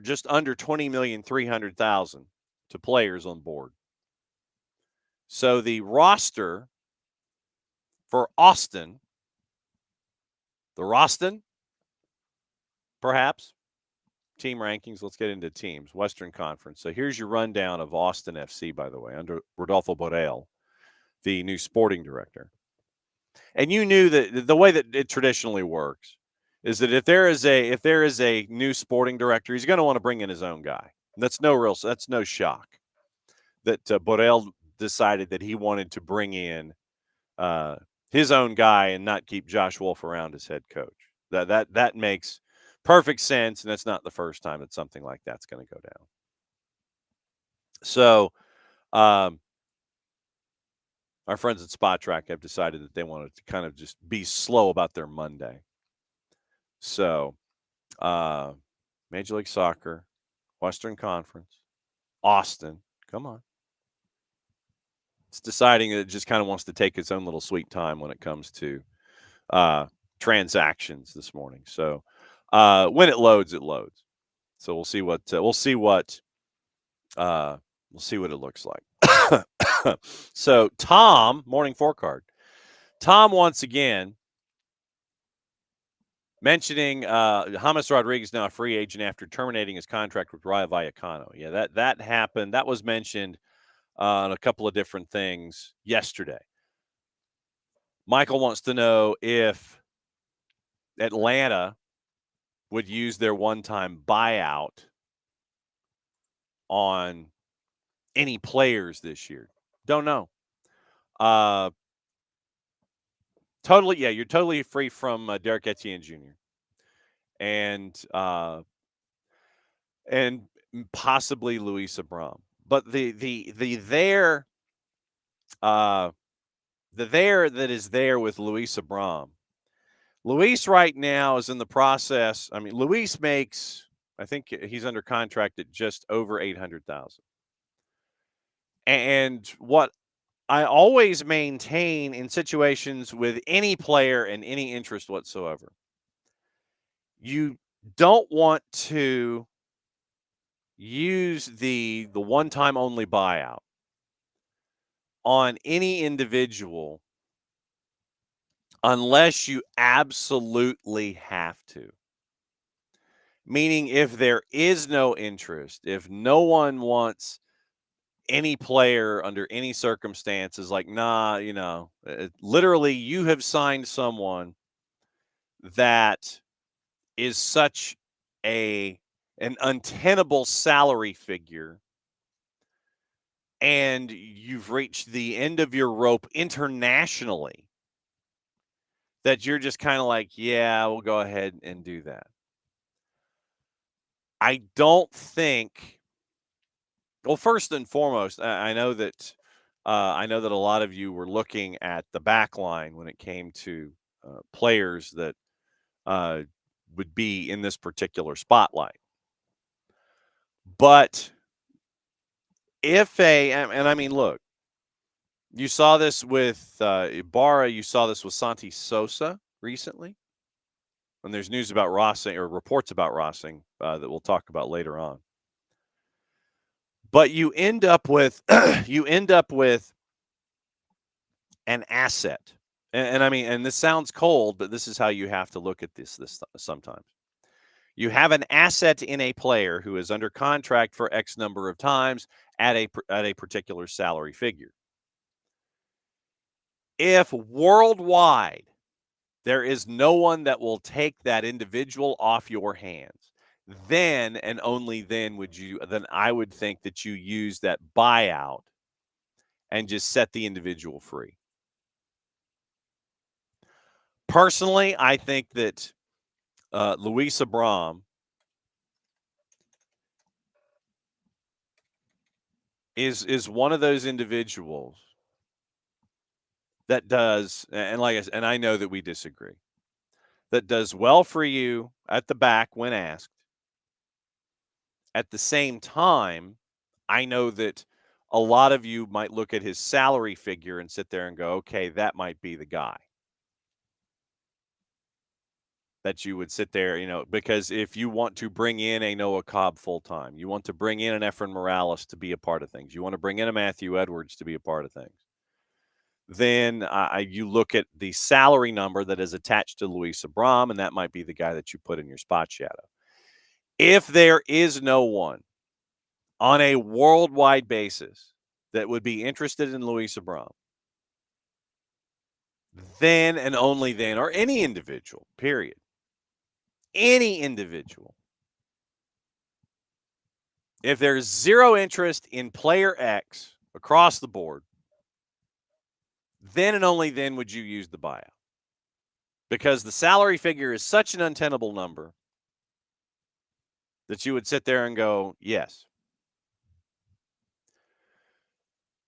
S1: $20,300,000 to players on board. So the roster for Austin, the Roston, perhaps, team rankings. Let's get into teams. Western Conference. So here's your rundown of Austin FC, by the way, under Rodolfo Borrell, the new sporting director. And you knew that the way that it traditionally works is that if there is a new sporting director, he's going to want to bring in his own guy. That's no shock that Borrell decided that he wanted to bring in his own guy and not keep Josh Wolf around as head coach. That makes perfect sense, and that's not the first time that something like that's going to go down. So our friends at Spot Track have decided that they wanted to kind of just be slow about their Monday. So, Major League Soccer, Western Conference, Austin, come on. It's deciding that it just kind of wants to take its own little sweet time when it comes to transactions this morning. So, when it loads, it loads. So we'll see what it looks like. So Tom, morning four card. Tom once again mentioning James Rodriguez now a free agent after terminating his contract with Rayo Vallecano. Yeah, that happened. That was mentioned on a couple of different things yesterday. Michael wants to know if Atlanta would use their one-time buyout on any players this year. Don't know. Totally, yeah, you're totally free from Derek Etienne Jr. and possibly Luis Abram. But the there that is there with Luis Abram. Luis right now is in the process. I mean, Luis makes, I think he's under contract at just over $800,000. And what I always maintain in situations with any player and any interest whatsoever, you don't want to use the one-time only buyout on any individual unless you absolutely have to. Meaning if there is no interest, if no one wants any player under any circumstances, like, nah, literally you have signed someone that is such an untenable salary figure, and you've reached the end of your rope internationally, that you're just kind of like, yeah, we'll go ahead and do that. I don't think. Well, first and foremost, I know that a lot of you were looking at the back line when it came to players that would be in this particular spotlight. But and I mean, look, you saw this with Ibarra, you saw this with Santi Sosa recently. And there's news about Rossing or reports about Rossing that we'll talk about later on. But you end up with an asset. And I mean, and this sounds cold, but this is how you have to look at this sometimes. You have an asset in a player who is under contract for X number of times at a particular salary figure. If worldwide there is no one that will take that individual off your hands, then and only then then I would think that you use that buyout and just set the individual free. Personally, I think that Luis Abram is one of those individuals that does, and like I said, and I know that we disagree, that does well for you at the back when asked. At the same time, I know that a lot of you might look at his salary figure and sit there and go, okay, that might be the guy that you would sit there, because if you want to bring in a Noah Cobb full-time, you want to bring in an Efren Morales to be a part of things, you want to bring in a Matthew Edwards to be a part of things, then you look at the salary number that is attached to Luis Abram, and that might be the guy that you put in your spot shadow. If there is no one on a worldwide basis that would be interested in Luis Abram, then and only then, or any individual, period, any individual, if there's zero interest in player X across the board, then and only then would you use the buyout. Because the salary figure is such an untenable number that you would sit there and go, yes.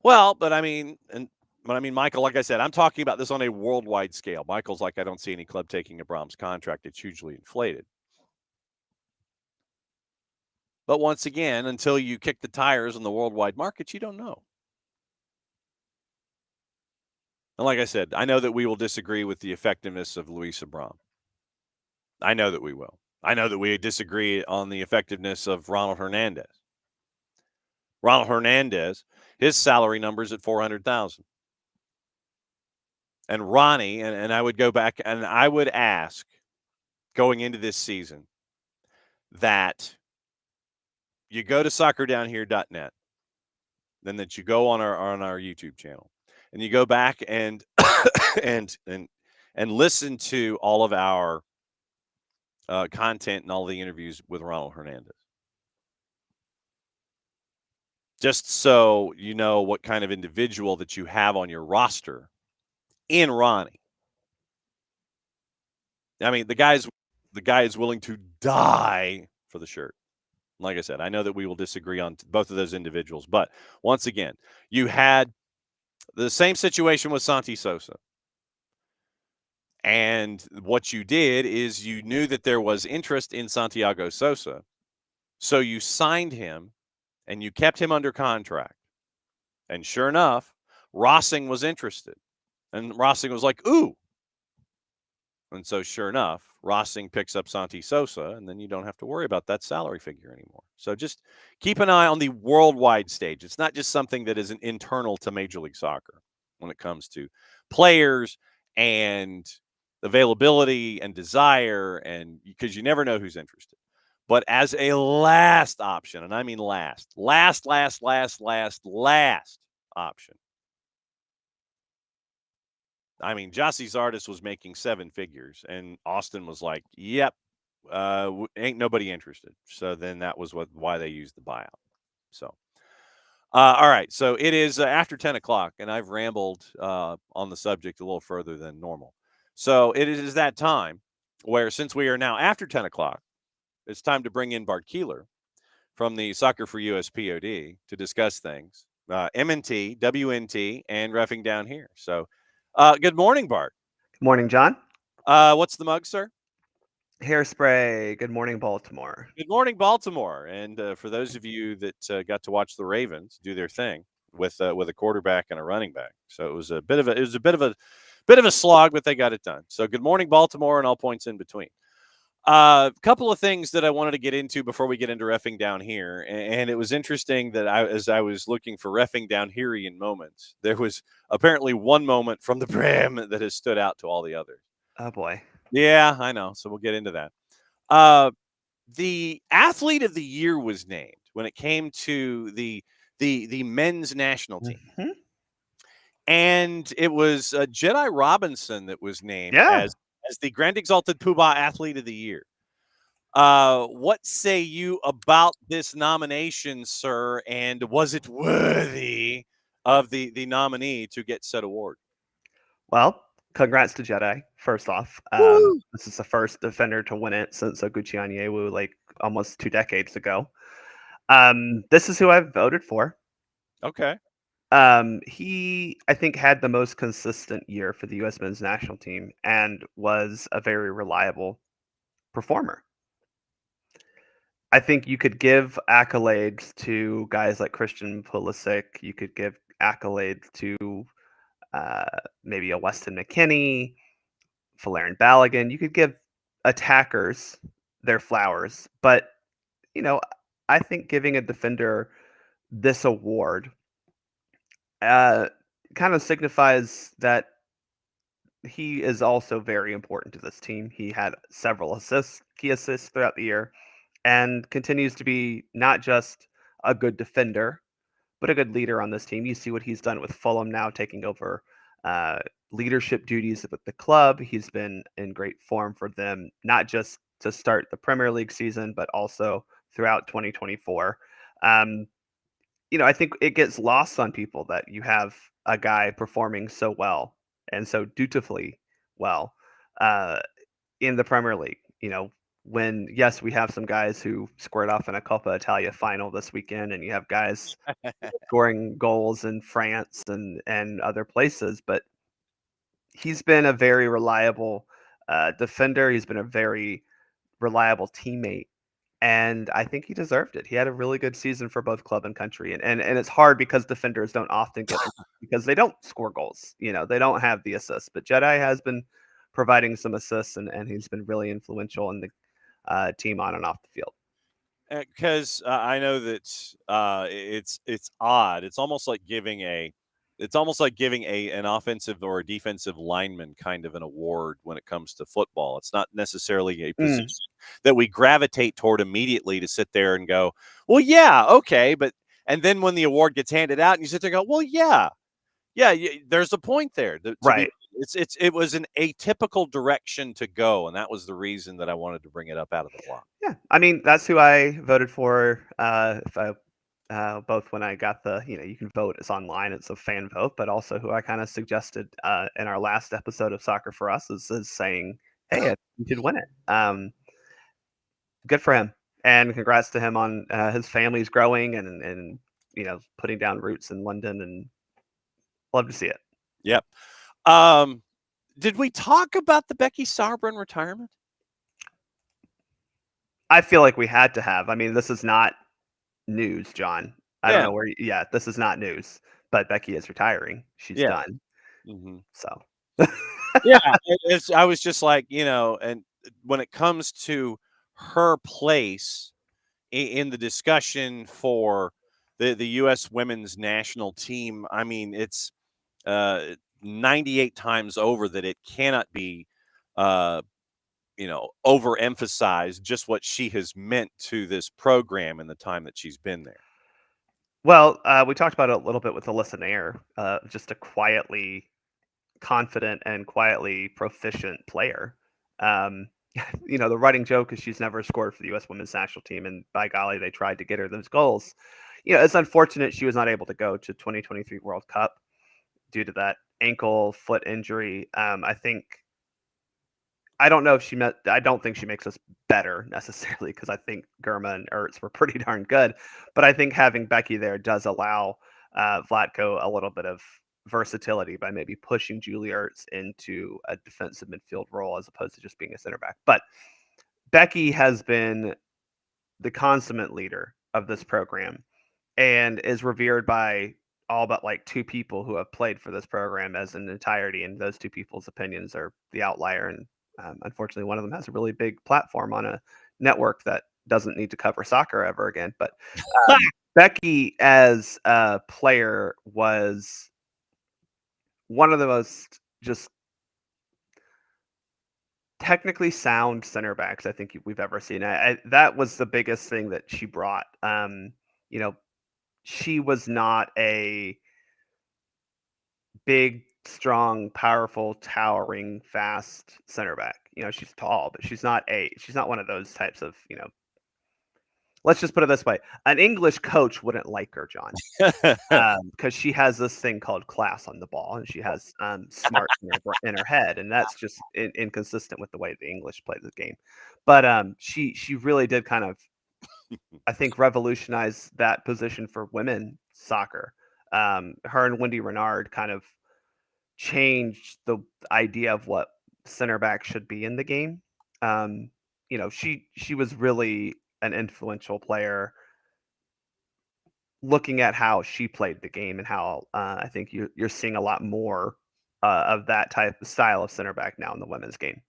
S1: Well, but I mean, and But I mean, Michael, like I said, I'm talking about this on a worldwide scale. Michael's like, I don't see any club taking a Brahms contract. It's hugely inflated. But once again, until you kick the tires in the worldwide markets, you don't know. And like I said, I know that we will disagree with the effectiveness of Luis Abram. I know that we will. I know that we disagree on the effectiveness of Ronald Hernandez. Ronald Hernandez, his salary number is at $400,000. And Ronnie, and I would go back and I would ask going into this season that you go to soccerdownhere.net, then that you go on our YouTube channel, and you go back and and listen to all of our content and all the interviews with Ronald Hernandez. Just so you know what kind of individual that you have on your roster in Ronnie. I mean, the guy is willing to die for the shirt. Like I said, I know that we will disagree on both of those individuals, but once again, you had the same situation with Santi Sosa. And what you did is you knew that there was interest in Santiago Sosa. So you signed him and you kept him under contract. And sure enough, Rossing was interested. And Rossing was like, ooh. And so sure enough, Rossing picks up Santi Sosa, and then you don't have to worry about that salary figure anymore. So just keep an eye on the worldwide stage. It's not just something that is an internal to Major League Soccer when it comes to players and availability and desire, and because you never know who's interested. But as a last option, and I mean last option. I mean, Jossie Zardes was making 7 figures, and Austin was like, yep, ain't nobody interested. So then that was why they used the buyout. So, all right. So it is after 10 o'clock, and I've rambled on the subject a little further than normal. So it is that time where, since we are now after 10 o'clock, it's time to bring in Bart Keeler from the Soccer for USPod to discuss things, MNT, WNT, and Reffing Down Here. So good morning, Bart.
S2: Good morning, John.
S1: What's the mug, sir?
S2: Hairspray. Good morning, Baltimore.
S1: Good morning, Baltimore. And for those of you that got to watch the Ravens do their thing with a quarterback and a running back, so it was a bit of a slog, but they got it done. So good morning, Baltimore, and all points in between. A couple of things that I wanted to get into before we get into Reffing Down Here, and it was interesting that as I was looking for Reffing Down Here-ian moments, there was apparently one moment from the Prem that has stood out to all the others.
S2: Oh boy.
S1: Yeah, I know. So we'll get into that. The athlete of the year was named when it came to the men's national team.
S2: Mm-hmm.
S1: And it was Jedi Robinson that was named as the Grand Exalted Poobah Athlete of the Year. What say you about this nomination, sir? And was it worthy of the nominee to get said award?
S2: Well, congrats to Jedi, first off. This is the first defender to win it since Oguchi Onyewu, like almost 2 decades ago. This is who I've voted for.
S1: Okay.
S2: He, I think, had the most consistent year for the U.S. men's national team and was a very reliable performer. I think you could give accolades to guys like Christian Pulisic. You could give accolades to maybe a Weston McKennie, Valerian Balogun. You could give attackers their flowers, but I think giving a defender this award kind of signifies that he is also very important to this team. He had several key assists throughout the year, and continues to be not just a good defender, but a good leader on this team. You see what he's done with Fulham now, taking over leadership duties with the club. He's been in great form for them, not just to start the Premier League season, but also throughout 2024. I think it gets lost on people that you have a guy performing so well and so dutifully well in the Premier League. when, yes, we have some guys who squared off in a Coppa Italia final this weekend, and you have guys scoring goals in France and other places, but he's been a very reliable defender. He's been a very reliable teammate, and I think he deserved it. He had a really good season for both club and country, and it's hard because defenders don't often get because they don't score goals. They don't have the assists, but Jedi has been providing some assists, and he's been really influential in the team on and off the field.
S1: Because I know that it's odd. It's almost like giving an offensive or a defensive lineman kind of an award when it comes to football. It's not necessarily a position that we gravitate toward immediately to sit there and go, well, yeah, okay, and then when the award gets handed out, and you sit there and go, well, yeah, there's a point there.
S2: Right.
S1: It was an atypical direction to go, and that was the reason that I wanted to bring it up out of the block.
S2: Yeah, I mean that's who I voted for. If I both when I got you can vote. It's online. It's a fan vote, but also who I kind of suggested in our last episode of Soccer for Us is saying, hey, you should win it. Good for him, and congrats to him on his family's growing and putting down roots in London, and love to see it.
S1: Yep. Did we talk about the Becky Sauerbrunn retirement?
S2: I feel like we had to have. I mean, this is not news, John. I don't know where. Yeah, this is not news. But Becky is retiring. She's done.
S1: Mm-hmm.
S2: So.
S1: Yeah, I was just like, and when it comes to her place in the discussion for the U.S. women's national team, I mean, it's 98 times over that it cannot be, overemphasized just what she has meant to this program in the time that she's been there.
S2: Well, we talked about it a little bit with Alyssa Nair, just a quietly confident and quietly proficient player. The running joke is she's never scored for the U.S. women's national team, and by golly, they tried to get her those goals. It's unfortunate she was not able to go to 2023 World Cup due to that ankle foot injury. I don't know if I don't think she makes us better necessarily, because I think Germa and Ertz were pretty darn good. But I think having Becky there does allow Vlatko a little bit of versatility by maybe pushing Julie Ertz into a defensive midfield role as opposed to just being a center back. But Becky has been the consummate leader of this program and is revered by all but like two people who have played for this program as an entirety, and those two people's opinions are the outlier. And unfortunately, one of them has a really big platform on a network that doesn't need to cover soccer ever again. But Becky, as a player, was one of the most just technically sound center backs I think we've ever seen. That was the biggest thing that she brought. She was not a big, strong, powerful, towering, fast center back. She's tall, but she's not one of those types of, let's just put it this way. An English coach wouldn't like her, John, because she has this thing called class on the ball, and she has smart in her head, and that's just inconsistent with the way the English play the game. But she really did kind of, I think, revolutionize that position for women soccer. Her and Wendy Renard kind of changed the idea of what center back should be in the game. She was really an influential player, looking at how she played the game and how I think you're seeing a lot more of that type of style of center back now in the women's game.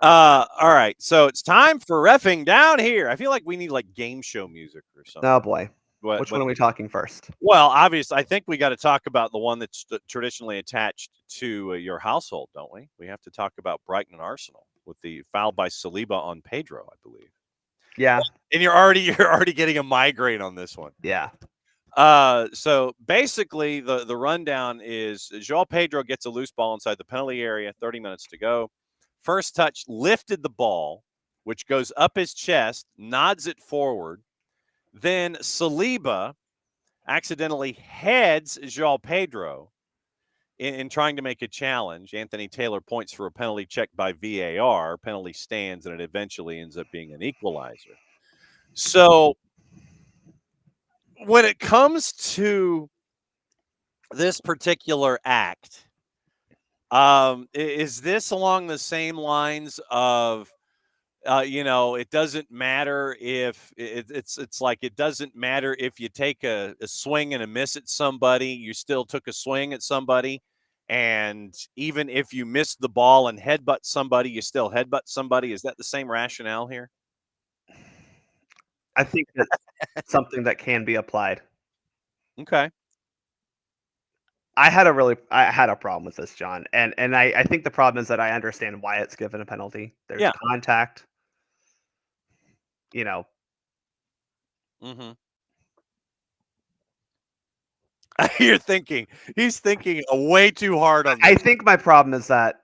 S1: All right, so it's time for reffing down here. I feel like we need like game show music or something.
S2: Oh boy, which one are we talking first?
S1: Well, obviously, I think we got to talk about the one that's traditionally attached to your household, don't we? We have to talk about Brighton and Arsenal with the foul by Saliba on Pedro, I believe.
S2: Yeah,
S1: and you're already getting a migraine on this one.
S2: Yeah.
S1: So basically, the rundown is João Pedro gets a loose ball inside the penalty area, 30 minutes to go. First touch, lifted the ball, which goes up his chest, nods it forward. Then Saliba accidentally heads João Pedro in trying to make a challenge, Anthony Taylor points for a penalty checked by VAR. Penalty stands, and it eventually ends up being an equalizer. So when it comes to this particular act, is this along the same lines of, it doesn't matter if it's like it doesn't matter if you take a swing and a miss at somebody, you still took a swing at somebody, and even if you missed the ball and headbutt somebody, you still headbutt somebody. Is that the same rationale here?
S2: I think that's something that can be applied.
S1: Okay.
S2: I had a problem with this, John, and I think the problem is that I understand why it's given a penalty. There's
S1: Yeah.
S2: contact, you know.
S1: Mm-hmm. He's thinking way too hard on
S2: I
S1: this.
S2: think my problem is that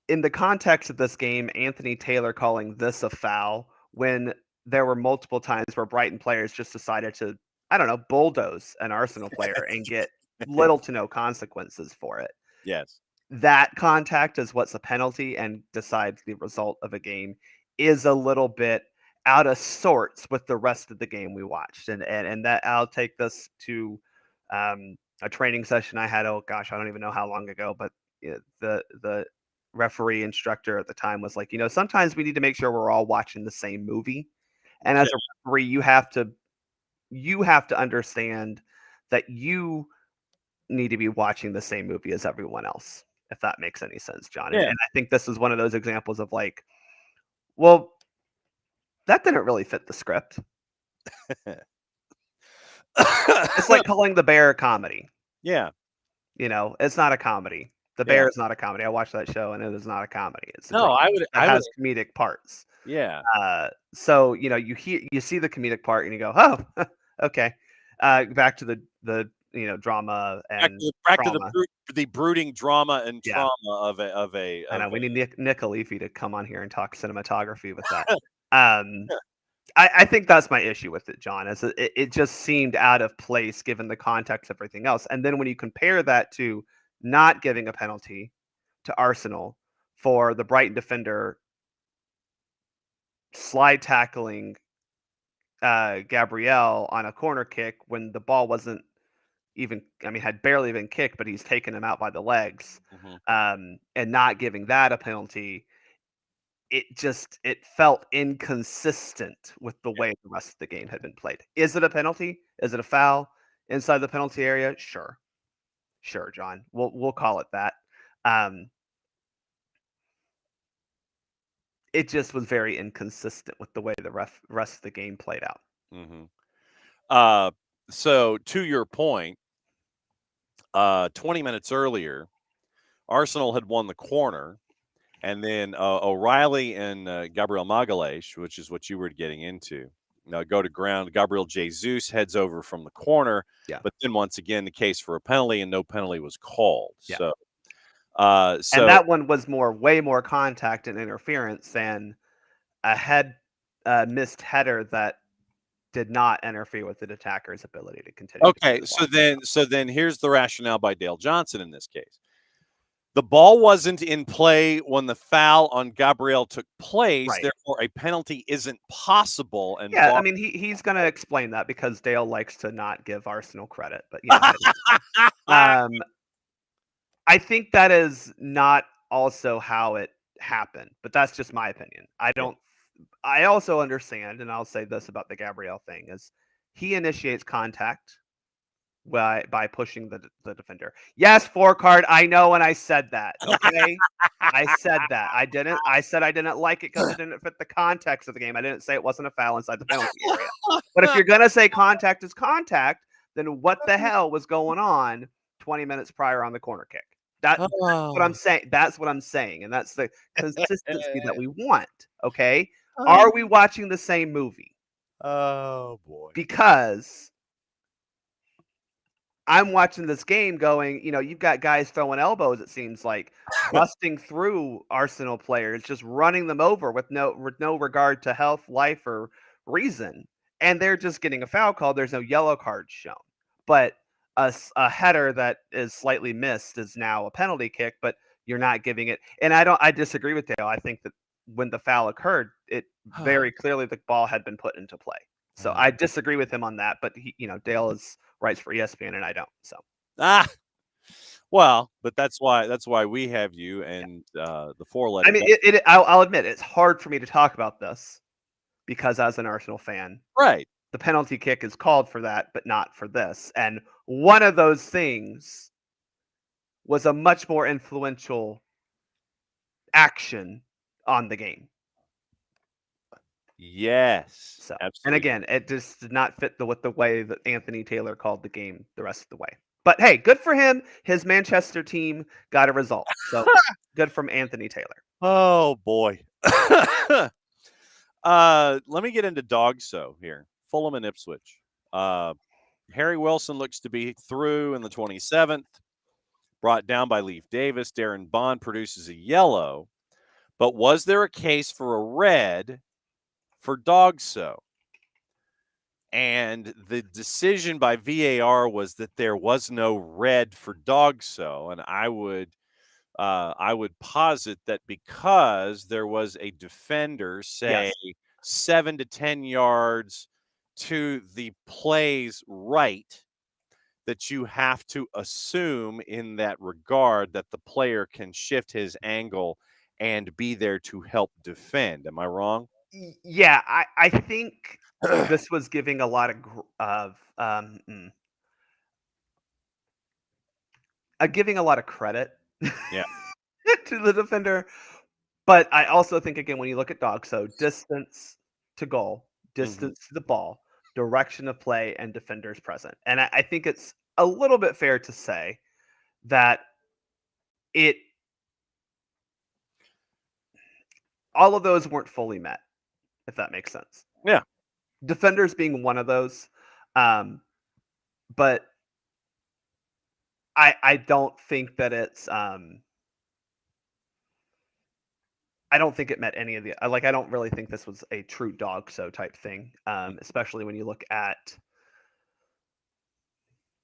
S2: in the context of this game, Anthony Taylor calling this a foul when there were multiple times where Brighton players just decided to, I don't know, bulldoze an Arsenal player and get little to no consequences for it.
S1: Yes.
S2: That contact is what's a penalty and decides the result of a game is a little bit out of sorts with the rest of the game we watched. And that I'll take this to a training session I had. Oh gosh, I don't even know how long ago, but the referee instructor at the time was like, sometimes we need to make sure we're all watching the same movie. And as a referee, you have to understand that you need to be watching the same movie as everyone else, if that makes any sense, John. And
S1: Yeah.
S2: I think this is one of those examples of like, well, that didn't really fit the script. It's like calling The Bear a comedy.
S1: Yeah.
S2: It's not a comedy. The
S1: Yeah.
S2: Bear is not a comedy. I watched that show and it is not a comedy. It's a
S1: No,
S2: drama
S1: I would.
S2: that has comedic parts.
S1: Yeah.
S2: So you see the comedic part and you go, oh, okay. Back to the drama and
S1: Back to
S2: trauma.
S1: the brooding drama and
S2: Yeah.
S1: trauma of a.
S2: I know we need Nick Alifi to come on here and talk cinematography with that. I think that's my issue with it, John. Is it just seemed out of place given the context of everything else, and then when you compare that to not giving a penalty to Arsenal for the Brighton defender slide tackling Gabriel on a corner kick when the ball wasn't even, had barely been kicked, but he's taken him out by the legs, and not giving that a penalty. It felt inconsistent with the way the rest of the game had been played. Is it a penalty? Is it a foul inside the penalty area? Sure, John. We'll call it that. It just was very inconsistent with the way the rest of the game played out.
S1: So to your point, 20 minutes earlier, Arsenal had won the corner, and then O'Reilly and Gabriel Magalhaes, which is what you were getting into, go to ground. Gabriel Jesus heads over from the corner, but then once again, the case for a penalty, and no penalty was called.
S2: Yeah.
S1: So
S2: and that one was way more contact and interference than a missed header that did not interfere with the attacker's ability to continue.
S1: Okay, so then here's the rationale by Dale Johnson in this case. The ball wasn't in play when the foul on Gabriel took place,
S2: right.
S1: Therefore a penalty isn't possible. And
S2: yeah, he's going to explain that because Dale likes to not give Arsenal credit, but yeah. I think that is not also how it happened, but that's just my opinion. I also understand, and I'll say this about the Gabriel thing, is he initiates contact by pushing the defender. Yes, 4-card, I know, and I said that, okay? I said that. I said I didn't like it because it didn't fit the context of the game. I didn't say it wasn't a foul inside the penalty area. But if you're going to say contact is contact, then what the hell was going on 20 minutes prior on the corner kick? That's what I'm saying. That's what I'm saying. And that's the consistency that we want. Okay. Are we watching the same movie?
S1: Oh boy.
S2: Because I'm watching this game going, you've got guys throwing elbows, it seems like, busting through Arsenal players, just running them over with no regard to health, life, or reason. And they're just getting a foul call. There's no yellow card shown. But a header that is slightly missed is now a penalty kick, but you're not giving it. And I disagree with Dale. I think that when the foul occurred, it very clearly the ball had been put into play. So I disagree with him on that. But Dale writes for ESPN and I don't. So
S1: well, but that's why we have you and the four-letter.
S2: I mean, I'll admit it's hard for me to talk about this because as an Arsenal fan,
S1: right.
S2: the penalty kick is called for that, but not for this. And one of those things was a much more influential action on the game.
S1: Yes.
S2: So,
S1: absolutely.
S2: and again, it just did not fit with the way that Anthony Taylor called the game the rest of the way. But hey, good for him. His Manchester team got a result. So good from Anthony Taylor.
S1: Oh boy. Let me get into Dogso here. Fulham and Ipswich. Harry Wilson looks to be through in the 27th. Brought down by Leif Davis. Darren Bond produces a yellow. But was there a case for a red for Dogso? And the decision by VAR was that there was no red for Dogso. And I would posit that because there was a defender, say, 7 to 10 yards to the play's right, that you have to assume in that regard that the player can shift his angle and be there to help defend. Am I wrong?
S2: Yeah, I think this was giving a lot giving a lot of credit
S1: Yeah.
S2: to the defender. But I also think, again, when you look at Dogso, distance to goal, distance to the ball, direction of play, and defenders present. And I think it's a little bit fair to say that all of those weren't fully met, if that makes sense.
S1: Yeah.
S2: Defenders being one of those. But I don't think that it's I don't think it met any of the I don't really think this was a true Dogso type thing, especially when you look at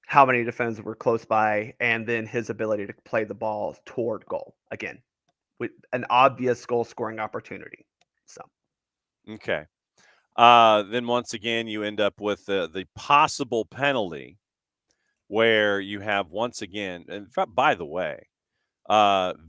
S2: how many defenders were close by and then his ability to play the ball toward goal again with an obvious goal scoring opportunity. So
S1: okay. Then once again, you end up with the possible penalty where you have once again, and by the way,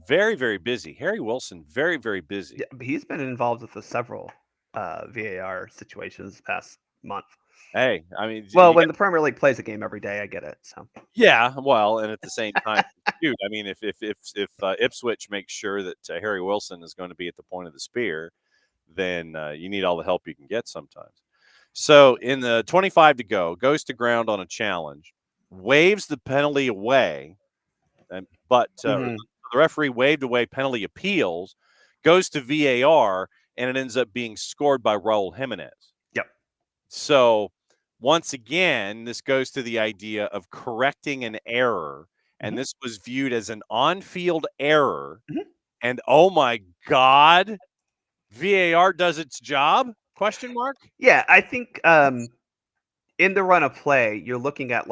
S1: very, very busy. Harry Wilson, very, very busy.
S2: yeah, he's been involved with several VAR situations past month.
S1: Hey, I mean,
S2: well, when the Premier League plays a game every day, I get it. So
S1: yeah, well, and at the same time, dude, I mean, if Ipswich makes sure that Harry Wilson is going to be at the point of the spear, then you need all the help you can get sometimes. So in the 25 to go, goes to ground on a challenge, waves the penalty away, but the referee waved away penalty appeals, goes to VAR, and it ends up being scored by Raul Jimenez.
S2: Yep.
S1: So once again, this goes to the idea of correcting an error, and this was viewed as an on-field error. And oh my God, VAR does its job? Question mark?
S2: Yeah, I think in the run of play, you're looking at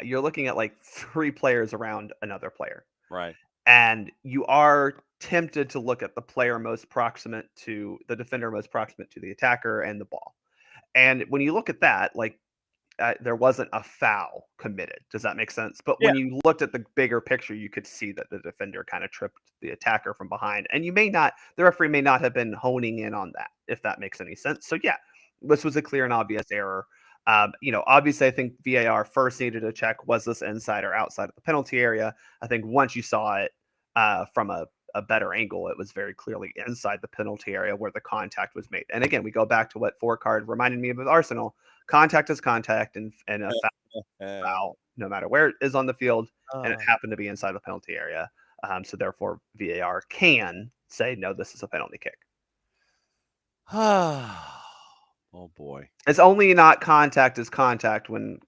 S2: you're looking at like 3 players around another player.
S1: Right.
S2: And you are tempted to look at the player most proximate to the defender most proximate to the attacker and the ball. And when you look at that, there wasn't a foul committed. Does that make sense? But when you looked at the bigger picture, you could see that the defender kind of tripped the attacker from behind. And the referee may not have been honing in on that, if that makes any sense. So yeah, this was a clear and obvious error. Obviously, I think VAR first needed to check, was this inside or outside of the penalty area? I think once you saw it from a better angle, it was very clearly inside the penalty area where the contact was made. And again, we go back to what Forecard reminded me of with Arsenal. Contact is contact, and a foul, no matter where it is on the field, and it happened to be inside the penalty area. So therefore, VAR can say, no, this is a penalty kick.
S1: Oh, boy.
S2: It's only not contact is contact when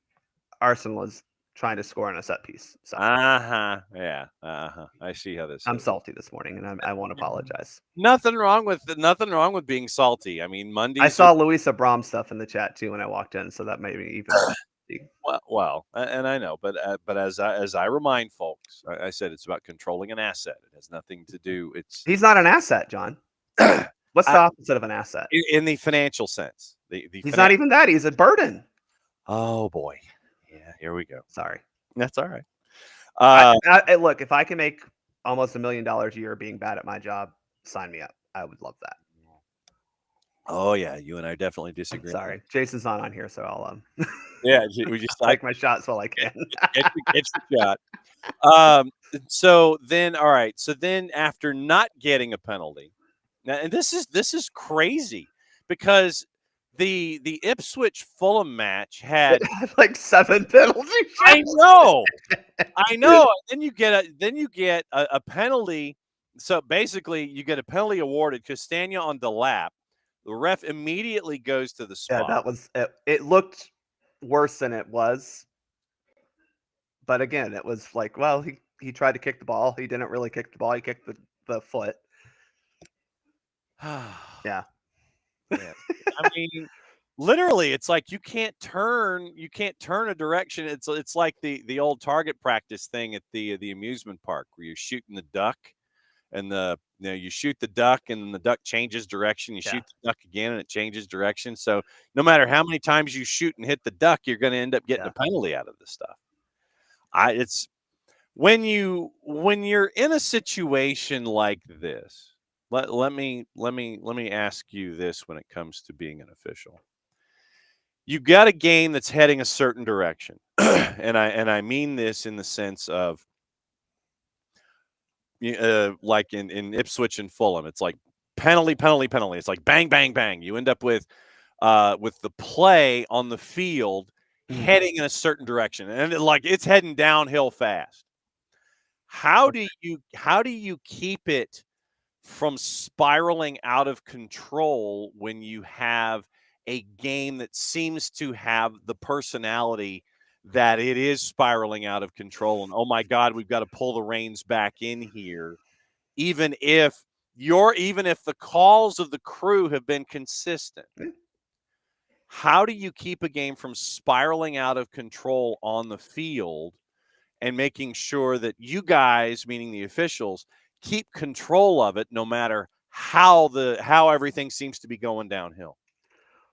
S2: Arsenal is trying to score on a set piece. So.
S1: Yeah. I see how this is.
S2: I'm salty this morning, and I won't apologize.
S1: Nothing wrong with being salty. I mean, Monday.
S2: I saw Louisa Brom stuff in the chat too when I walked in, so that made me
S1: And I know, but as I remind folks, I said it's about controlling an asset. It has nothing to do. It's
S2: He's not an asset, John. What's the
S1: I,
S2: opposite of an asset?
S1: in the financial sense. The
S2: He's not even that. He's a burden.
S1: Oh boy, yeah. Here we go.
S2: Sorry.
S1: That's all right.
S2: Look, if I can make almost $1 million a year being bad at my job, sign me up. I would love that.
S1: Oh yeah, you and I definitely disagree.
S2: Sorry, Jason's not on here, so I'll
S1: Yeah, we just
S2: take my shots while I can.
S1: get your shot. So then, all right. So then, after not getting a penalty, now, and this is crazy because the Ipswich Fulham match had
S2: It had like 7 penalties.
S1: I know. Then you get a penalty. So basically, you get a penalty awarded. Castagna on the lap. The ref immediately goes to the
S2: Yeah,
S1: spot.
S2: that was it. It looked worse than it was, but again, it was like, well, he tried to kick the ball. He didn't really kick the ball. He kicked the foot. Yeah.
S1: Yeah. I mean, literally, it's like you can't turn a direction. It's like the old target practice thing at the amusement park where you're shooting the duck and you shoot the duck and then the duck changes direction. You shoot the duck again and it changes direction. So no matter how many times you shoot and hit the duck, you're going to end up getting a penalty out of this stuff. It's when you're in a situation like this. Let me ask you this when it comes to being an official. You've got a game that's heading a certain direction. and I mean this in the sense of like in Ipswich and Fulham, it's like penalty, penalty, penalty. It's like bang, bang, bang. You end up with the play on the field heading in a certain direction, and it's heading downhill fast. How do you keep it from spiraling out of control when you have a game that seems to have the personality that it is spiraling out of control? And oh my God, we've got to pull the reins back in here, even if the calls of the crew have been consistent. How do you keep a game from spiraling out of control on the field and making sure that you guys, meaning the officials, keep control of it no matter how everything seems to be going downhill?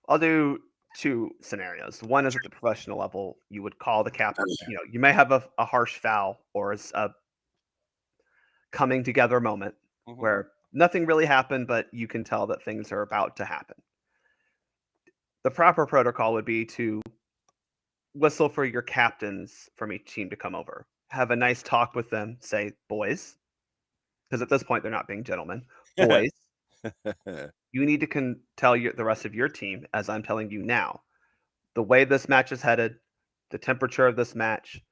S2: I'll do 2 scenarios. One is at the professional level. You would call the captain. You may have a harsh foul or a coming together moment where nothing really happened, but you can tell that things are about to happen. The proper protocol would be to whistle for your captains from each team to come over. Have a nice talk with them. Say, boys, because at this point they're not being gentlemen. Boys, you need to tell the rest of your team, as I'm telling you now, the way this match is headed, the temperature of this match,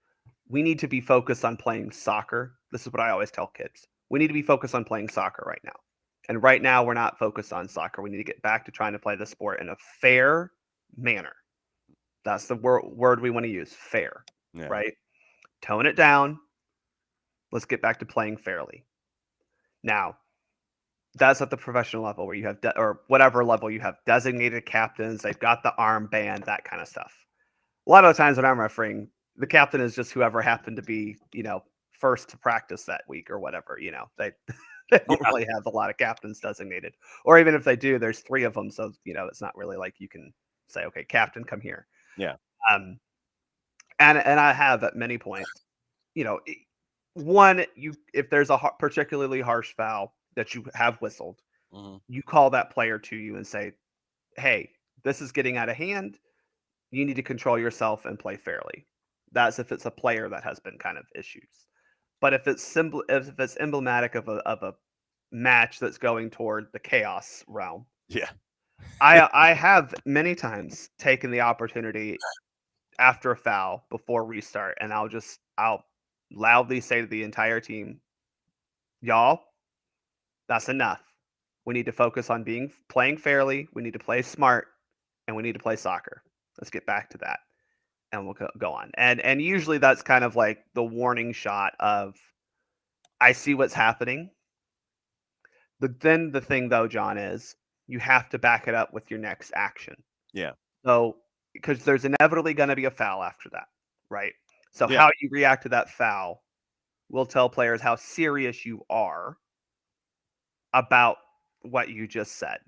S2: we need to be focused on playing soccer. This is what I always tell kids. We need to be focused on playing soccer right now. And right now, we're not focused on soccer. We need to get back to trying to play the sport in a fair manner. That's the word we want to use, fair, right? Tone it down. Let's get back to playing fairly. Now, that's at the professional level where you have, or whatever level you have designated captains. They've got the armband, that kind of stuff. A lot of the times when I'm refereeing, the captain is just whoever happened to be, first to practice that week or whatever. They don't really have a lot of captains designated, or even if they do, there's 3 of them. So it's not really like you can say, okay, captain, come here.
S1: Yeah.
S2: And I have at many points, one, if there's a particularly harsh foul that you have whistled, you call that player to you and say, hey, this is getting out of hand. You need to control yourself and play fairly. That's if it's a player that has been kind of issues. But if it's emblematic of a match that's going toward the chaos realm, I have many times taken the opportunity after a foul before restart, and I'll loudly say to the entire team, y'all, that's enough. We need to focus on playing fairly. We need to play smart, and we need to play soccer. Let's get back to that, and we'll go on. And usually that's kind of like the warning shot of, I see what's happening. But then the thing, though, John, is you have to back it up with your next action.
S1: Yeah.
S2: So because there's inevitably going to be a foul after that, right? So
S1: Yeah.
S2: how you react to that foul will tell players how serious you are about what you just said.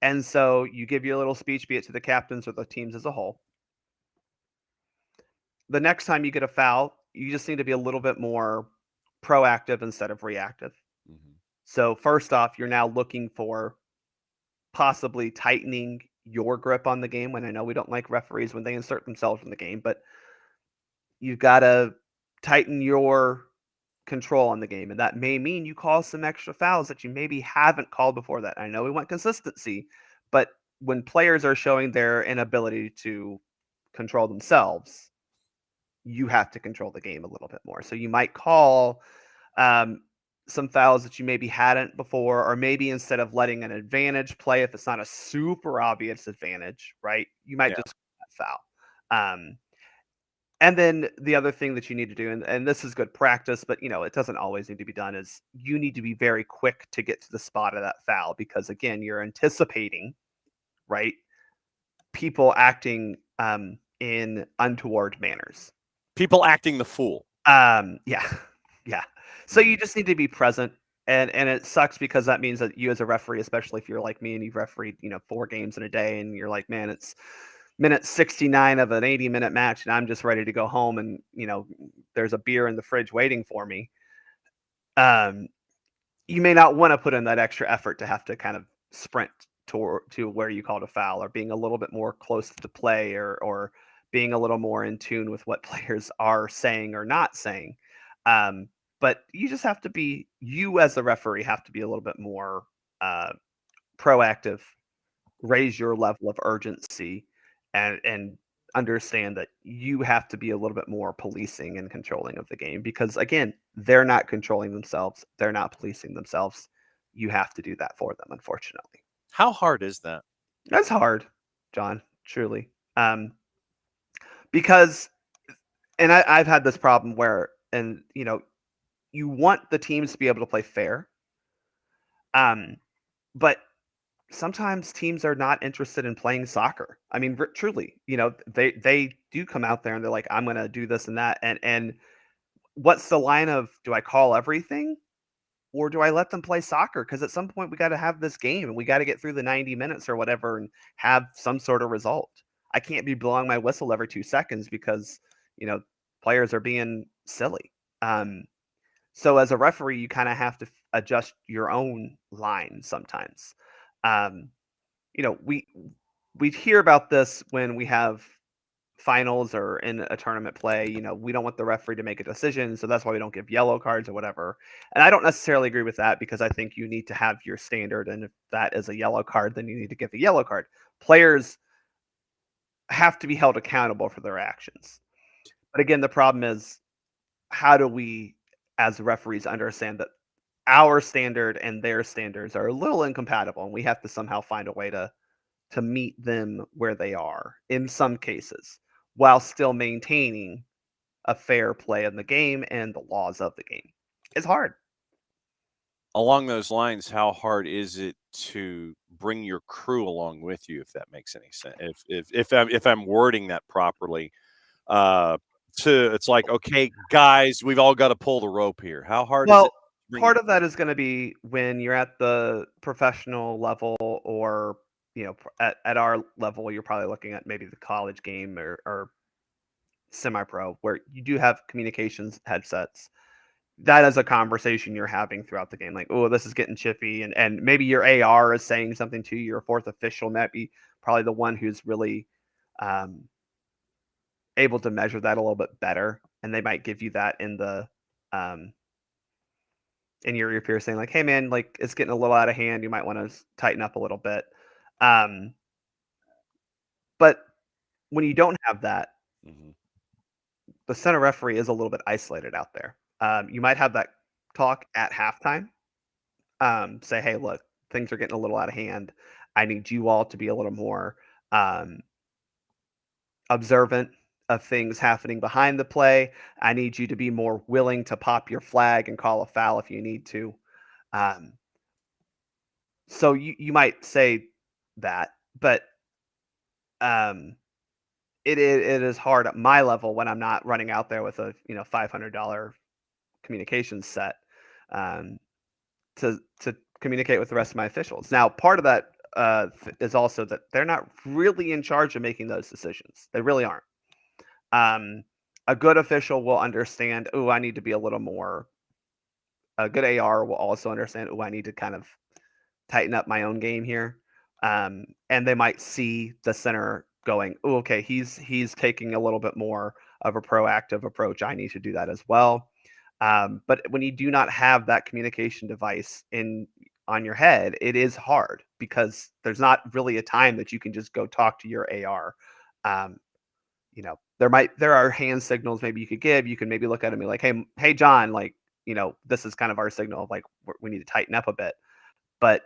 S2: And so you give your little speech, be it to the captains or the teams as a whole. The next time you get a foul, you just need to be a little bit more proactive instead of reactive.
S1: Mhm.
S2: So first off, you're now looking for possibly tightening your grip on the game. When I know we don't like referees when they insert themselves in the game, but you've got to tighten your control on the game. And that may mean you call some extra fouls that you maybe haven't called before that. I know we want consistency, but when players are showing their inability to control themselves, you have to control the game a little bit more. So you might call um, some fouls that you maybe hadn't before, or maybe instead of letting an advantage play, if it's not a super obvious advantage, right? You might
S1: Yeah.
S2: just call that foul. And then the other thing that you need to do, and this is good practice, but it doesn't always need to be done, is you need to be very quick to get to the spot of that foul because again, you're anticipating, right? People acting in untoward manners.
S1: People acting the fool.
S2: Yeah, yeah. So you
S1: Mhm.
S2: just need to be present, and it sucks because that means that you as a referee, especially if you're like me and you've refereed 4 games in a day, and you're like, man, it's minute 69 of an 80-minute match, and I'm just ready to go home, and there's a beer in the fridge waiting for me. Um, you may not want to put in that extra effort to have to kind of sprint to where you called a foul, or being a little bit more close to play, or being a little more in tune with what players are saying or not saying. But you just have to be, you as the referee have to be a little bit more uh, proactive, raise your level of urgency, and understand that you have to be a little bit more policing and controlling of the game because again, they're not controlling themselves, they're not policing themselves. You have to do that for them, unfortunately.
S1: How hard is that?
S2: That's hard, John, truly. Because and I've had this problem where, and you want the teams to be able to play fair, but sometimes teams are not interested in playing soccer. I mean, truly, they do come out there and they're like, I'm going to do this and that, and what's the line of, do I call everything or do I let them play soccer? Because at some point we got to have this game and we got to get through the 90 minutes or whatever and have some sort of result. I can't be blowing my whistle every 2 seconds because you know players are being silly. Um, so as a referee, you kind of have to adjust your own line sometimes. Um, we hear about this when we have finals or in a tournament play. We don't want the referee to make a decision, so that's why we don't give yellow cards or whatever. And I don't necessarily agree with that because I think you need to have your standard, and if that is a yellow card, then you need to give a yellow card. Players have to be held accountable for their actions. But again, the problem is, how do we as referees understand that our standard and their standards are a little incompatible, and we have to somehow find a way to meet them where they are in some cases, while still maintaining a fair play in the game and the laws of the game. It's hard.
S1: Along those lines, how hard is it to bring your crew along with you, if that makes any sense? If I'm wording that properly, uh, it's like, okay, guys, we've all got to pull the rope here. How hard is it
S2: Well,
S1: to bring your
S2: part of that is going to be when you're at the professional level, or at our level, you're probably looking at maybe the college game, or semi-pro, where you do have communications headsets. That is a conversation you're having throughout the game. Like, oh, this is getting chippy. And maybe your AR is saying something to you. Your fourth official might be probably the one who's really um, able to measure that a little bit better. And they might give you that um, in your ear piece saying like, hey, man, like it's getting a little out of hand. You might want to tighten up a little bit. Um, but when you don't have that,
S1: Mhm.
S2: the center referee is a little bit isolated out there. You might have that talk at halftime. Say, hey, look, things are getting a little out of hand. I need you all to be a little more um, observant of things happening behind the play. I need you to be more willing to pop your flag and call a foul if you need to. Um, so you might say that, but um, it is hard at my level when I'm not running out there with a $500 communications set um, to communicate with the rest of my officials. Now, part of that is also that they're not really in charge of making those decisions. They really aren't. A good official will understand. Oh, I need to be a little more. A good AR will also understand. Oh, I need to kind of tighten up my own game here. And they might see the center going, oh, okay, he's taking a little bit more of a proactive approach. I need to do that as well. But when you do not have that communication device in on your head, it is hard because there's not really a time that you can just go talk to your AR. Um, there are hand signals maybe you could give. You can maybe look at him and be like, hey, John, like, this is kind of our signal of like we need to tighten up a bit. But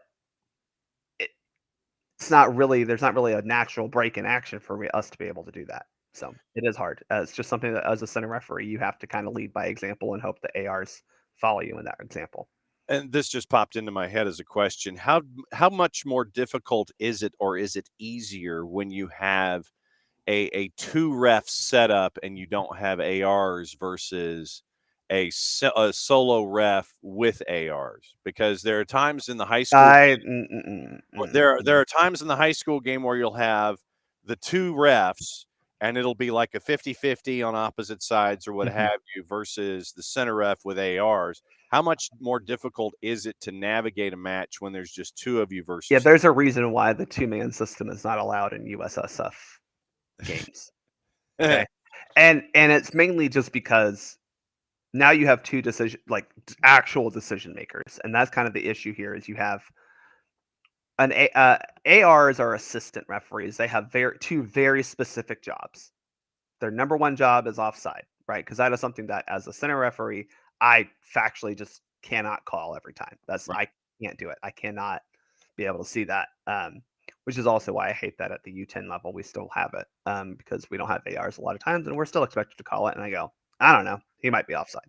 S2: it's not really there's not really a natural break in action for us to be able to do that. So it is hard. It's just something that as a center referee, you have to kind of lead by example and hope the ARs follow you in that example.
S1: And this just popped into my head as a question. How much more difficult is it, or is it easier when you have a two ref setup and you don't have ARs versus a solo ref with ARs? Because there are times in the high school there are times in the high school game where you'll have the two refs and it'll be like a 50-50 on opposite sides or what have you versus the center ref with ARs. How much more difficult is it to navigate a match when there's just two of you versus?
S2: Yeah, there's a reason why the two-man system is not allowed in USSF games. Okay. And it's mainly just because now you have two actual decision makers. And that's kind of the issue here is you have ARs are assistant referees. They have two very specific jobs. Their number one job is offside, right? Because that is something that as a center referee, I factually just cannot call every time.
S1: Right.
S2: I can't do it. I cannot be able to see that. Which is also why I hate that at the U10 level we still have it, because we don't have ARs a lot of times, and we're still expected to call it. And I go, I don't know, he might be offside.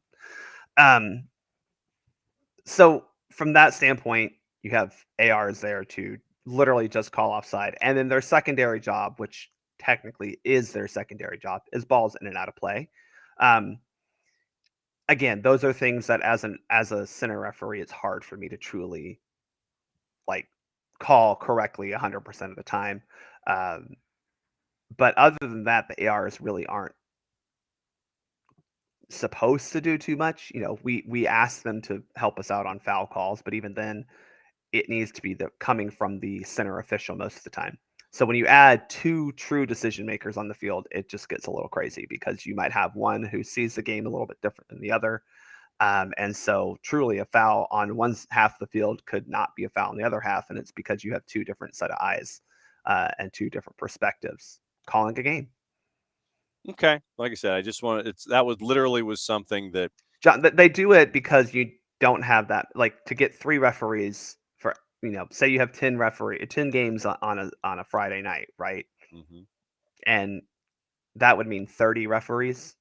S2: So from that standpoint, you have ARs there to literally just call offside, and then their secondary job, which technically is their secondary job, is balls in and out of play. Again, those are things that as a center referee, it's hard for me to truly like call correctly 100% of the time. But other than that, the ARs really aren't supposed to do too much. We ask them to help us out on foul calls, but even then, it needs to be coming from the center official most of the time. So when you add two true decision makers on the field, it just gets a little crazy because you might have one who sees the game a little bit different than the other. And so truly a foul on one half of the field could not be a foul on the other half. And it's because you have two different set of eyes and two different perspectives calling a game.
S1: Okay. Like I said, I just wanted that was something that
S2: John, they do it because you don't have that, like to get three referees for, say you have 10 games on a Friday night, right?
S1: Mm-hmm.
S2: And that would mean 30 referees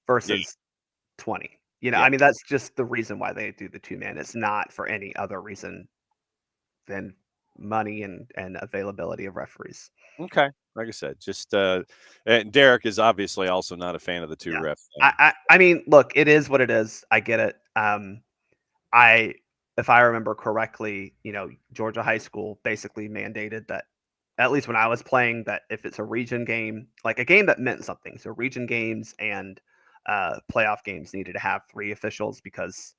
S2: versus 20. I mean, that's just the reason why they do the two-man. It's not for any other reason than money and availability of referees.
S1: Okay. Like I said, just and Derek is obviously also not a fan of the two ref thing.
S2: I mean, look, it is what it is. I get it. If I remember correctly, Georgia high school basically mandated that, at least when I was playing, that if it's a region game, like a game that meant something, so region games and playoff games needed to have three officials because,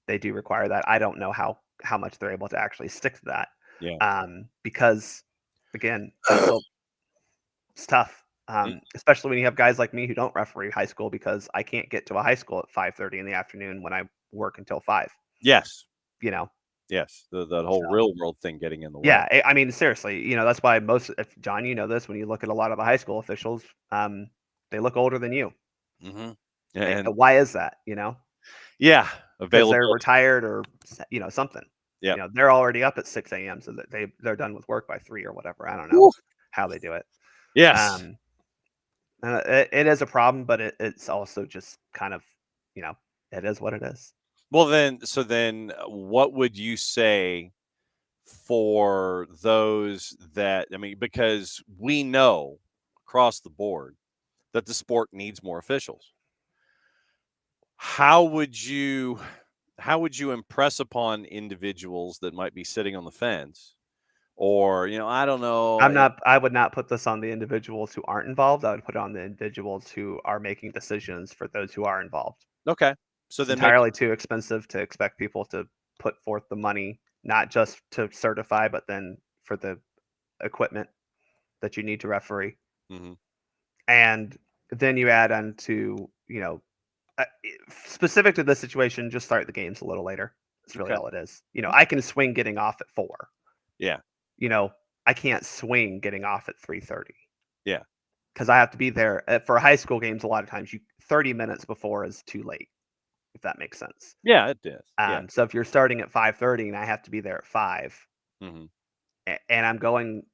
S2: they do require that. I don't know how much they're able to actually stick to that.
S1: Yeah.
S2: Because again, it's tough. Especially when you have guys like me who don't referee high school because I can't get to a high school at 5:30 in the afternoon when I work until 5.
S1: Yes.
S2: You know.
S1: Yes. The whole real world thing getting in the way.
S2: Yeah, I mean, seriously, that's why if John, this, when you look at a lot of the high school officials, they look older than you.
S1: Mm-hmm.
S2: And
S1: And
S2: why is that?
S1: yeah,
S2: Because they're
S1: available.
S2: retired or something.
S1: Yeah.
S2: They're already up at 6 a.m. so that they're done with work by 3 or whatever. I don't know how they do it.
S1: Yes.
S2: It is a problem, but it's also just kind of, it is what it is.
S1: Well, then, what would you say for those that, I mean, because we know across the board that the sport needs more officials. How would you impress upon individuals that might be sitting on the fence, or I don't know.
S2: I would not put this on the individuals who aren't involved. I would put it on the individuals who are making decisions for those who are involved.
S1: Okay, so
S2: It's
S1: then maybe
S2: entirely too expensive to expect people to put forth the money, not just to certify, but then for the equipment that you need to referee.
S1: Mhm.
S2: And then you add on to, uh, specific to this situation, just start the games a little later. That's really
S1: Okay.
S2: all it is. I can swing getting off at 4.
S1: Yeah.
S2: I can't swing getting off at 3:30
S1: Yeah.
S2: because I have to be there for high school games. A lot of times, 30 minutes before is too late, if that makes sense.
S1: Yeah, it does. Yeah.
S2: So if you're starting at 5:30 and I have to be there at 5,
S1: Mhm.
S2: and I'm going,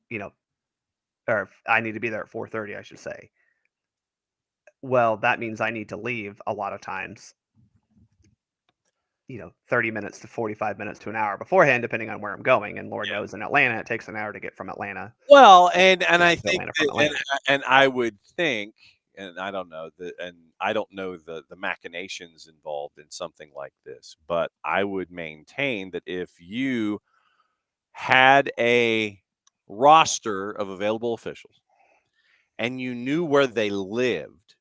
S2: or if I need to be there at 4:30, I should say. Well, that means I need to leave a lot of times, 30 minutes to 45 minutes to an hour beforehand, depending on where I'm going. And Lord
S1: Yeah.
S2: knows in Atlanta, it takes an hour to get from Atlanta.
S1: Well, and I
S2: To
S1: think
S2: Atlanta from
S1: that,
S2: Atlanta.
S1: and I would think, and I don't know the machinations involved in something like this, but I would maintain that if you had a roster of available officials and you knew where they lived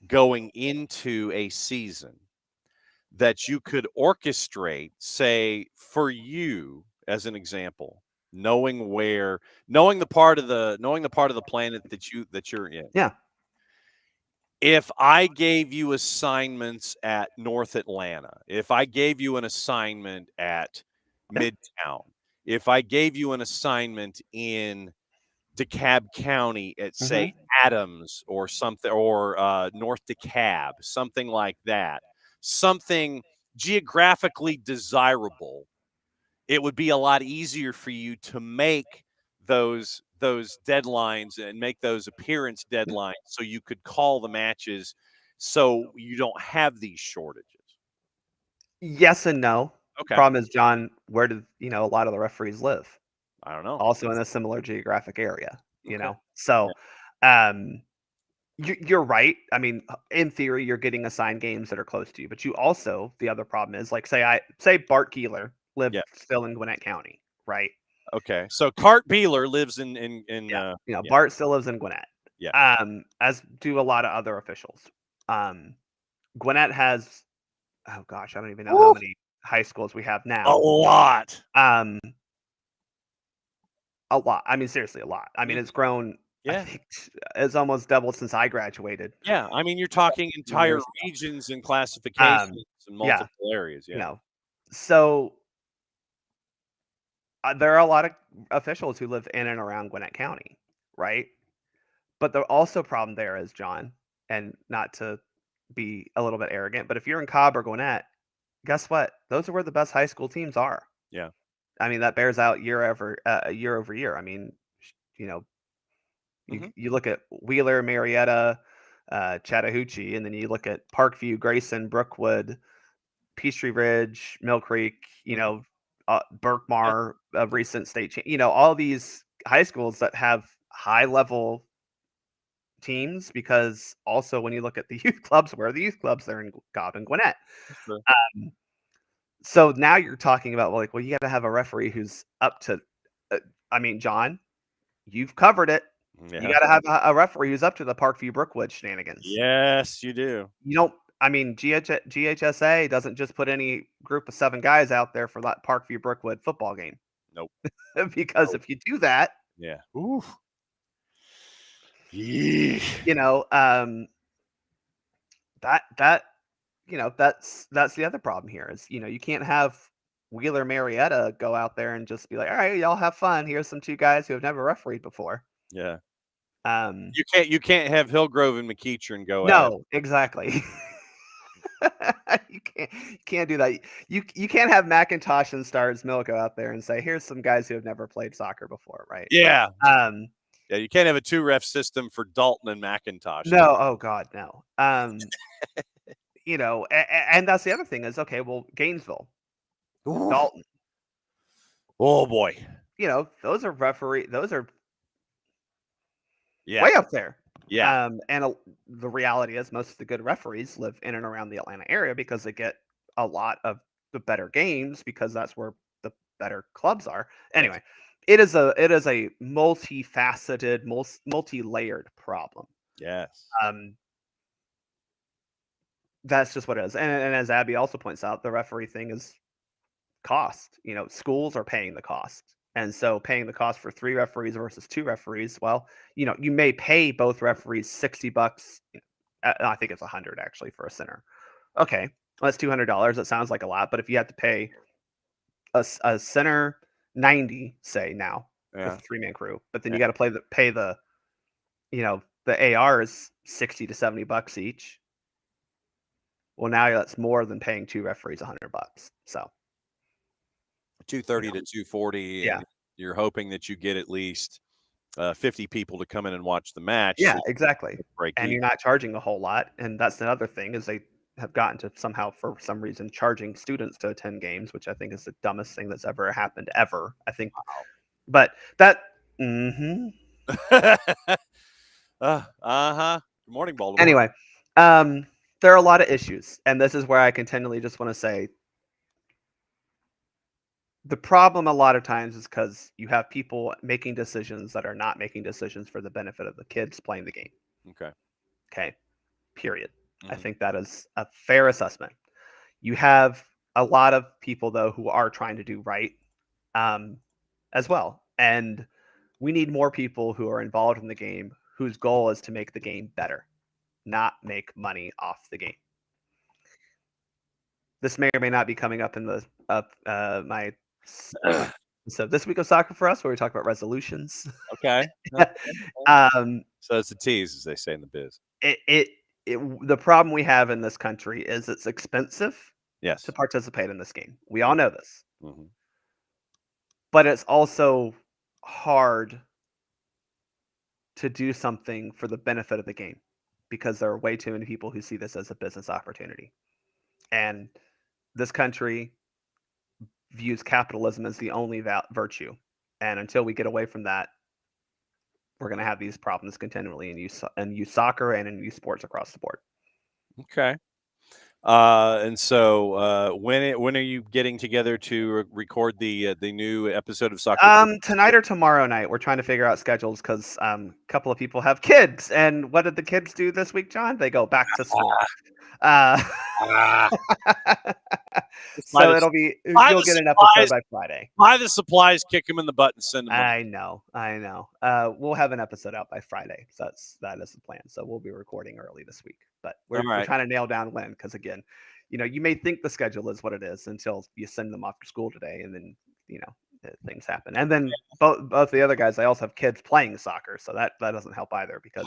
S1: going into a season, that you could orchestrate, say, for you as an example, knowing the part of the planet that you're in.
S2: Yeah.
S1: If I gave you assignments at North Atlanta, if I gave you an assignment at
S2: Yeah.
S1: Midtown, if I gave you an assignment in DeKalb County at, say, Adams or something, or North DeKalb, something like that, something geographically desirable, it would be a lot easier for you to make those deadlines and make those appearance deadlines so you could call the matches so you don't have these shortages.
S2: Yes and no.
S1: Okay.
S2: Problem is, John, where do a lot of the referees live?
S1: I don't know.
S2: Also in a similar geographic area,
S1: Okay.
S2: So,
S1: Yeah.
S2: um, you're right. I mean, in theory, you're getting assigned games that are close to you, but you also the other problem is like say Bart Keeler lived
S1: Yeah.
S2: still in Gwinnett County, right?
S1: Okay. So Cart Beeler lives in
S2: Yeah,
S1: yeah.
S2: Bart still lives in Gwinnett.
S1: Yeah.
S2: As do a lot of other officials. Gwinnett has, oh gosh, I don't even know how
S1: Woo!
S2: many high schools we have
S1: A
S2: now.
S1: lot.
S2: Um, a lot. I mean, seriously, a lot. I mean,
S1: Mhm.
S2: it's grown. I
S1: Yeah.
S2: think it's almost doubled since I graduated
S1: Yeah. I mean, you're talking
S2: 7
S1: entire
S2: years ago.
S1: regions and classifications in
S2: Yeah,
S1: multiple areas.
S2: you
S1: Yeah.
S2: know, so there are a lot of officials who live in and around Gwinnett County, right? But the also problem there is, John, and not to be a little bit arrogant, but if you're in Cobb or Gwinnett, guess what? Those are where the best high school teams are.
S1: Yeah.
S2: I mean, that bears out year over year. I mean, you know,
S1: Mhm.
S2: you look at Wheeler, Marietta, Chattahoochee, and then you look at Parkview, Grayson, Brookwood, Peachtree Ridge, Mill Creek,
S1: Mhm. Yeah.
S2: Berkmar, a recent all these high schools that have high level teams, because also when you look at the youth clubs, where are the youth clubs? They're in Cobb and Gwinnett.
S1: That's true.
S2: Um, so now you're talking about, well, you got to have a referee who's up to, uh, I mean, John, you've covered it. You
S1: Yeah.
S2: got to have a referee who's up to the Parkview Brookwood shenanigans.
S1: Yes, you do.
S2: You don't. I mean, GHSA doesn't just put any group of 7 guys out there for that Parkview Brookwood football game,
S1: Nope.
S2: because
S1: Nope.
S2: if you do that,
S1: Yeah. Ooh. Yee.
S2: you know, um, that that's the other problem here is, you can't have Wheeler Marietta go out there and just be like, all right, y'all have fun. Here's some 2 guys who have never refereed before.
S1: Yeah.
S2: Um,
S1: You can't have Hillgrove and McEachern go at it.
S2: no, exactly. You can't do that. You can't have McIntosh and Stars Mill go out there and say, here's some guys who have never played soccer before, right?
S1: Yeah.
S2: Um,
S1: Yeah, you can't have a 2 ref system for Dalton and McIntosh.
S2: no, oh God, no. And that's the other thing is, okay, well, Gainesville,
S1: Ooh.
S2: Dalton,
S1: Oh boy.
S2: Those are those are
S1: Yeah.
S2: way up there.
S1: Yeah.
S2: The reality is most of the good referees live in and around the Atlanta area because they get a lot of the better games because that's where the better clubs are.
S1: Yes.
S2: Anyway, it is a multifaceted, multi-layered problem.
S1: Yes.
S2: Um, that's just what it is. And as Abby also points out, the referee thing is cost. Schools are paying the cost. And so paying the cost for 3 referees versus 2 referees, well, you may pay both referees $60. I think it's 100 actually for a center. Okay, well, that's $200. That sounds like a lot, but if you have to pay a center 90, say now with
S1: Yeah.
S2: a 3-man crew, but then
S1: Yeah.
S2: you got to pay the ARs $60 to $70 each. Well, now that's more than paying 2 referees $100. So
S1: 230 to 240,
S2: yeah,
S1: and you're hoping that you get at least 50 people to come in and watch the match.
S2: yeah,
S1: So
S2: exactly.
S1: break
S2: And
S1: even.
S2: you're not charging a whole lot. And that's another thing is they have gotten to somehow, for some reason, charging students to attend games, which I think is the dumbest thing that's ever happened ever. I think, but that. hmm
S1: Uh-huh. Good morning, Baltimore.
S2: Anyway, there are a lot of issues, and this is where I continually just want to say the problem a lot of times is because you have people making decisions that are not making decisions for the benefit of the kids playing the game.
S1: Okay.
S2: Okay, period. I
S1: Mhm.
S2: think that is a fair assessment. You have a lot of people though who are trying to do right, um, as well, and we need more people who are involved in the game whose goal is to make the game better, not make money off the game. This may or may not be coming up in the my so this week of Soccer for Us, where we talk about resolutions.
S1: Okay.
S2: um,
S1: So it's a tease, as they say in the biz.
S2: it, it the problem we have in this country is it's expensive to
S1: Yes.
S2: participate in this game. We all know this,
S1: Mhm.
S2: but it's also hard to do something for the benefit of the game because there are way too many people who see this as a business opportunity. And this country views capitalism as the only virtue. And until we get away from that, we're going to have these problems continually in youth soccer and in youth sports across the board.
S1: Okay. And so when are you getting together to record the new episode of Soccer?
S2: Tonight or tomorrow night, we're trying to figure out schedules because a couple of people have kids. And what did the kids do this week, John? They go back to school. Uh,
S1: Ah,
S2: so you'll get an episode by Friday.
S1: Buy the supplies, kick them in the butt, and send them.
S2: I know. We'll have an episode out by Friday. So that is the plan. So we'll be recording early this week, but we're
S1: All right.
S2: trying to nail down when, because again, you may think the schedule is what it is until you send them off to school today, and then things happen. And then both the other guys, they also have kids playing soccer, so that doesn't help either because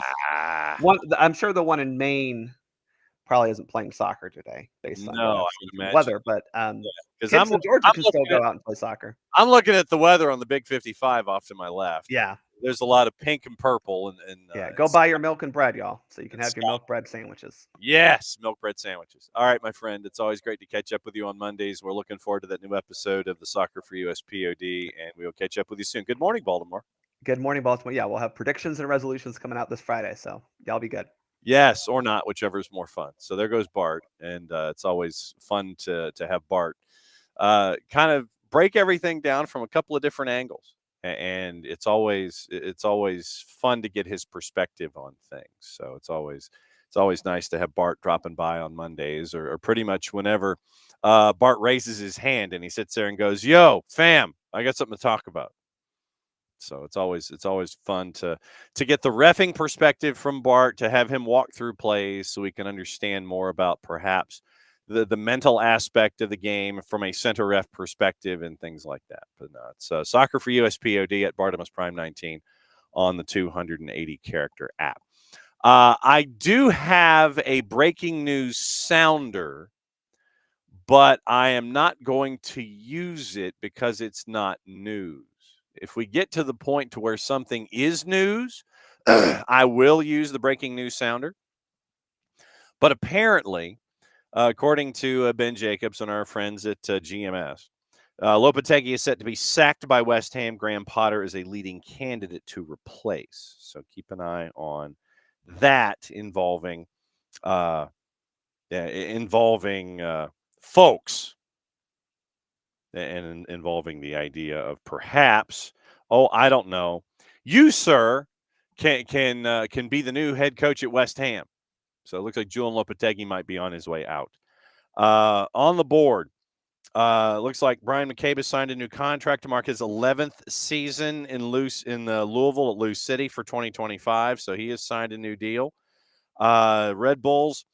S2: I'm sure the one in Maine probably isn't playing soccer today based on
S1: No, I
S2: the
S1: would imagine.
S2: weather, but
S1: because
S2: kids in Georgia can still go out and play soccer.
S1: I'm looking at the weather on the Big 55 off to my left.
S2: Yeah.
S1: There's a lot of pink and purple, and
S2: Yeah, go buy your milk and bread, y'all, so you can have your milk bread sandwiches.
S1: Yes, milk bread sandwiches. All right, my friend, it's always great to catch up with you on Mondays. We're looking forward to that new episode of the Soccer for USPod, and we will catch up with you soon. Good morning, Baltimore.
S2: Good morning, Baltimore. Yeah, we'll have predictions and resolutions coming out this Friday, so y'all be good.
S1: Yes, or not, whichever is more fun. So there goes Bart, and it's always fun to have Bart kind of break everything down from a couple of different angles, and it's always fun to get his perspective on things. So it's always nice to have Bart dropping by on Mondays, or pretty much whenever Bart raises his hand and he sits there and goes, "Yo, fam, I got something to talk about." So it's always fun to get the reffing perspective from Bart, to have him walk through plays so we can understand more about perhaps the mental aspect of the game from a center ref perspective and things like that. But no, it's Soccer for USPod at Bartimus Prime 19 on the 280 character app. I do have a breaking news sounder, but I am not going to use it because it's not news. If we get to the point to where something is news, I will use the breaking news sounder. But apparently, according to Ben Jacobs and our friends at GMS, Lopetegui is set to be sacked by West Ham. Graham Potter is a leading candidate to replace. So keep an eye on that involving folks and involving the idea of perhaps, I don't know, you, sir, can be the new head coach at West Ham. So it looks like Julian Lopetegui might be on his way out. On the board, looks like Brian McCabe has signed a new contract to mark his 11th season in Louisville at Lou City for 2025. So he has signed a new deal. Red Bulls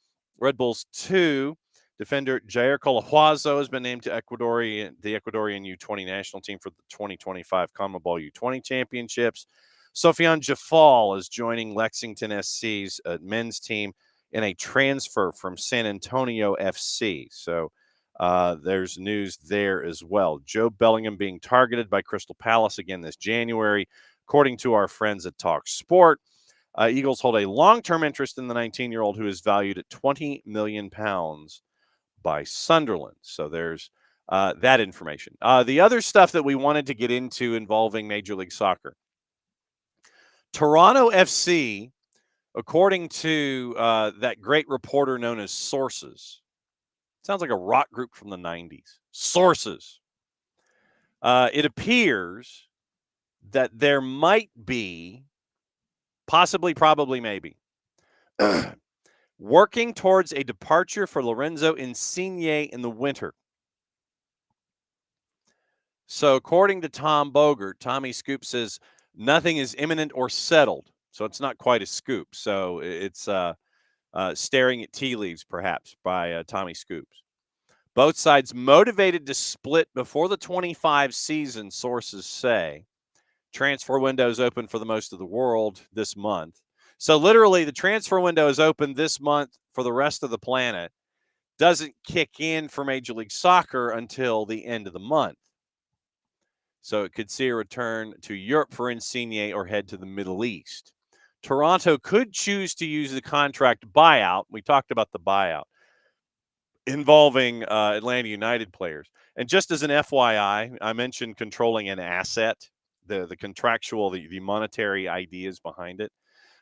S1: 2 defender Jair Colahuazo has been named to the Ecuadorian U20 national team for the 2025 CONMEBOL U20 championships. Sofiane Jafal is joining Lexington SC's men's team in a transfer from San Antonio FC. So there's news there as well. Joe Bellingham being targeted by Crystal Palace again this January, according to our friends at Talk Sport. Eagles hold a long-term interest in the 19-year-old who is valued at £20 million by Sunderland. So there's that information. The other stuff that we wanted to get into involving Major League Soccer. Toronto FC, according to that great reporter known as Sources, sounds like a rock group from the 90s. Sources. It appears that there might be, possibly, probably, maybe, working towards a departure for Lorenzo Insigne in the winter. So according to Tom Bogert, Tommy Scoop says nothing is imminent or settled. So it's not quite a scoop. So it's staring at tea leaves, perhaps, by Tommy Scoops. Both sides motivated to split before the 25 season, sources say. Transfer window is open for the most of the world this month. So literally the transfer window is open this month for the rest of the planet. Doesn't kick in for Major League Soccer until the end of the month. So it could see a return to Europe for Insigne or head to the Middle East. Toronto could choose to use the contract buyout. We talked about the buyout involving Atlanta United players. And just as an FYI, I mentioned controlling an asset, the contractual, the monetary ideas behind it.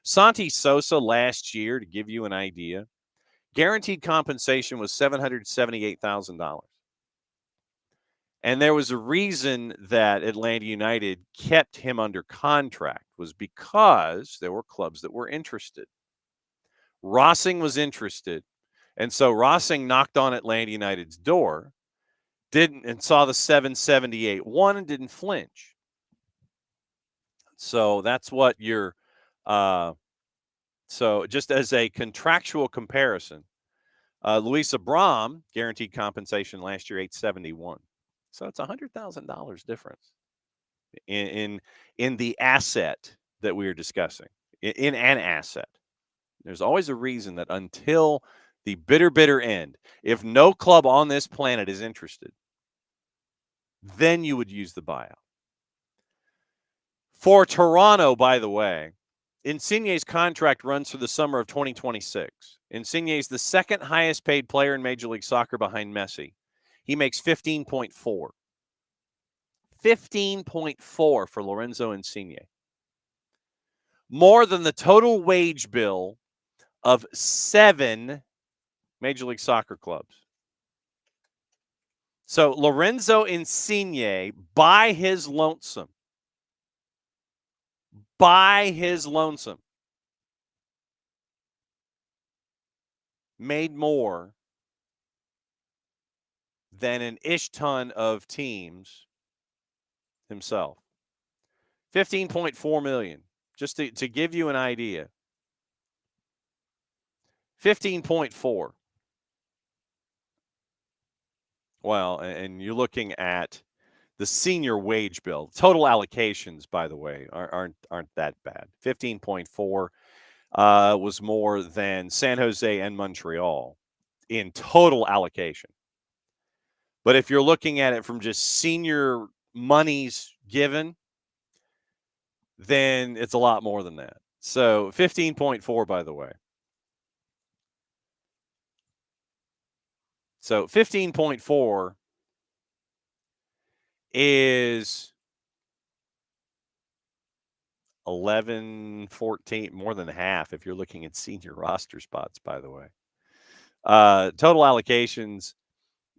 S1: Santi Sosa last year, to give you an idea, guaranteed compensation was $778,000. And there was a reason that Atlanta United kept him under contract, was because there were clubs that were interested. Rossing was interested. And so Rossing knocked on Atlanta United's door, and saw the 778-1 and didn't flinch. So that's what you're so just as a contractual comparison, Luis Abram guaranteed compensation last year $871. So it's $100,000 difference in the asset that we are discussing, in an asset. There's always a reason that until the bitter end, if no club on this planet is interested, then you would use the buyout. For Toronto, by the way, Insigne's contract runs through the summer of 2026. Insigne is the second highest paid player in Major League Soccer behind Messi. He makes 15.4. 15.4 for Lorenzo Insigne. More than the total wage bill of 7 Major League Soccer clubs. So Lorenzo Insigne, by his lonesome, made more than an ish ton of teams himself. 15.4 million. Just to give you an idea. 15.4. Well, and you're looking at the senior wage bill. Total allocations, by the way, aren't that bad. 15.4 was more than San Jose and Montreal in total allocation. But if you're looking at it from just senior monies given, then it's a lot more than that. So 15.4, by the way. So 15.4 is 11, 14, more than half if you're looking at senior roster spots, by the way. Total allocations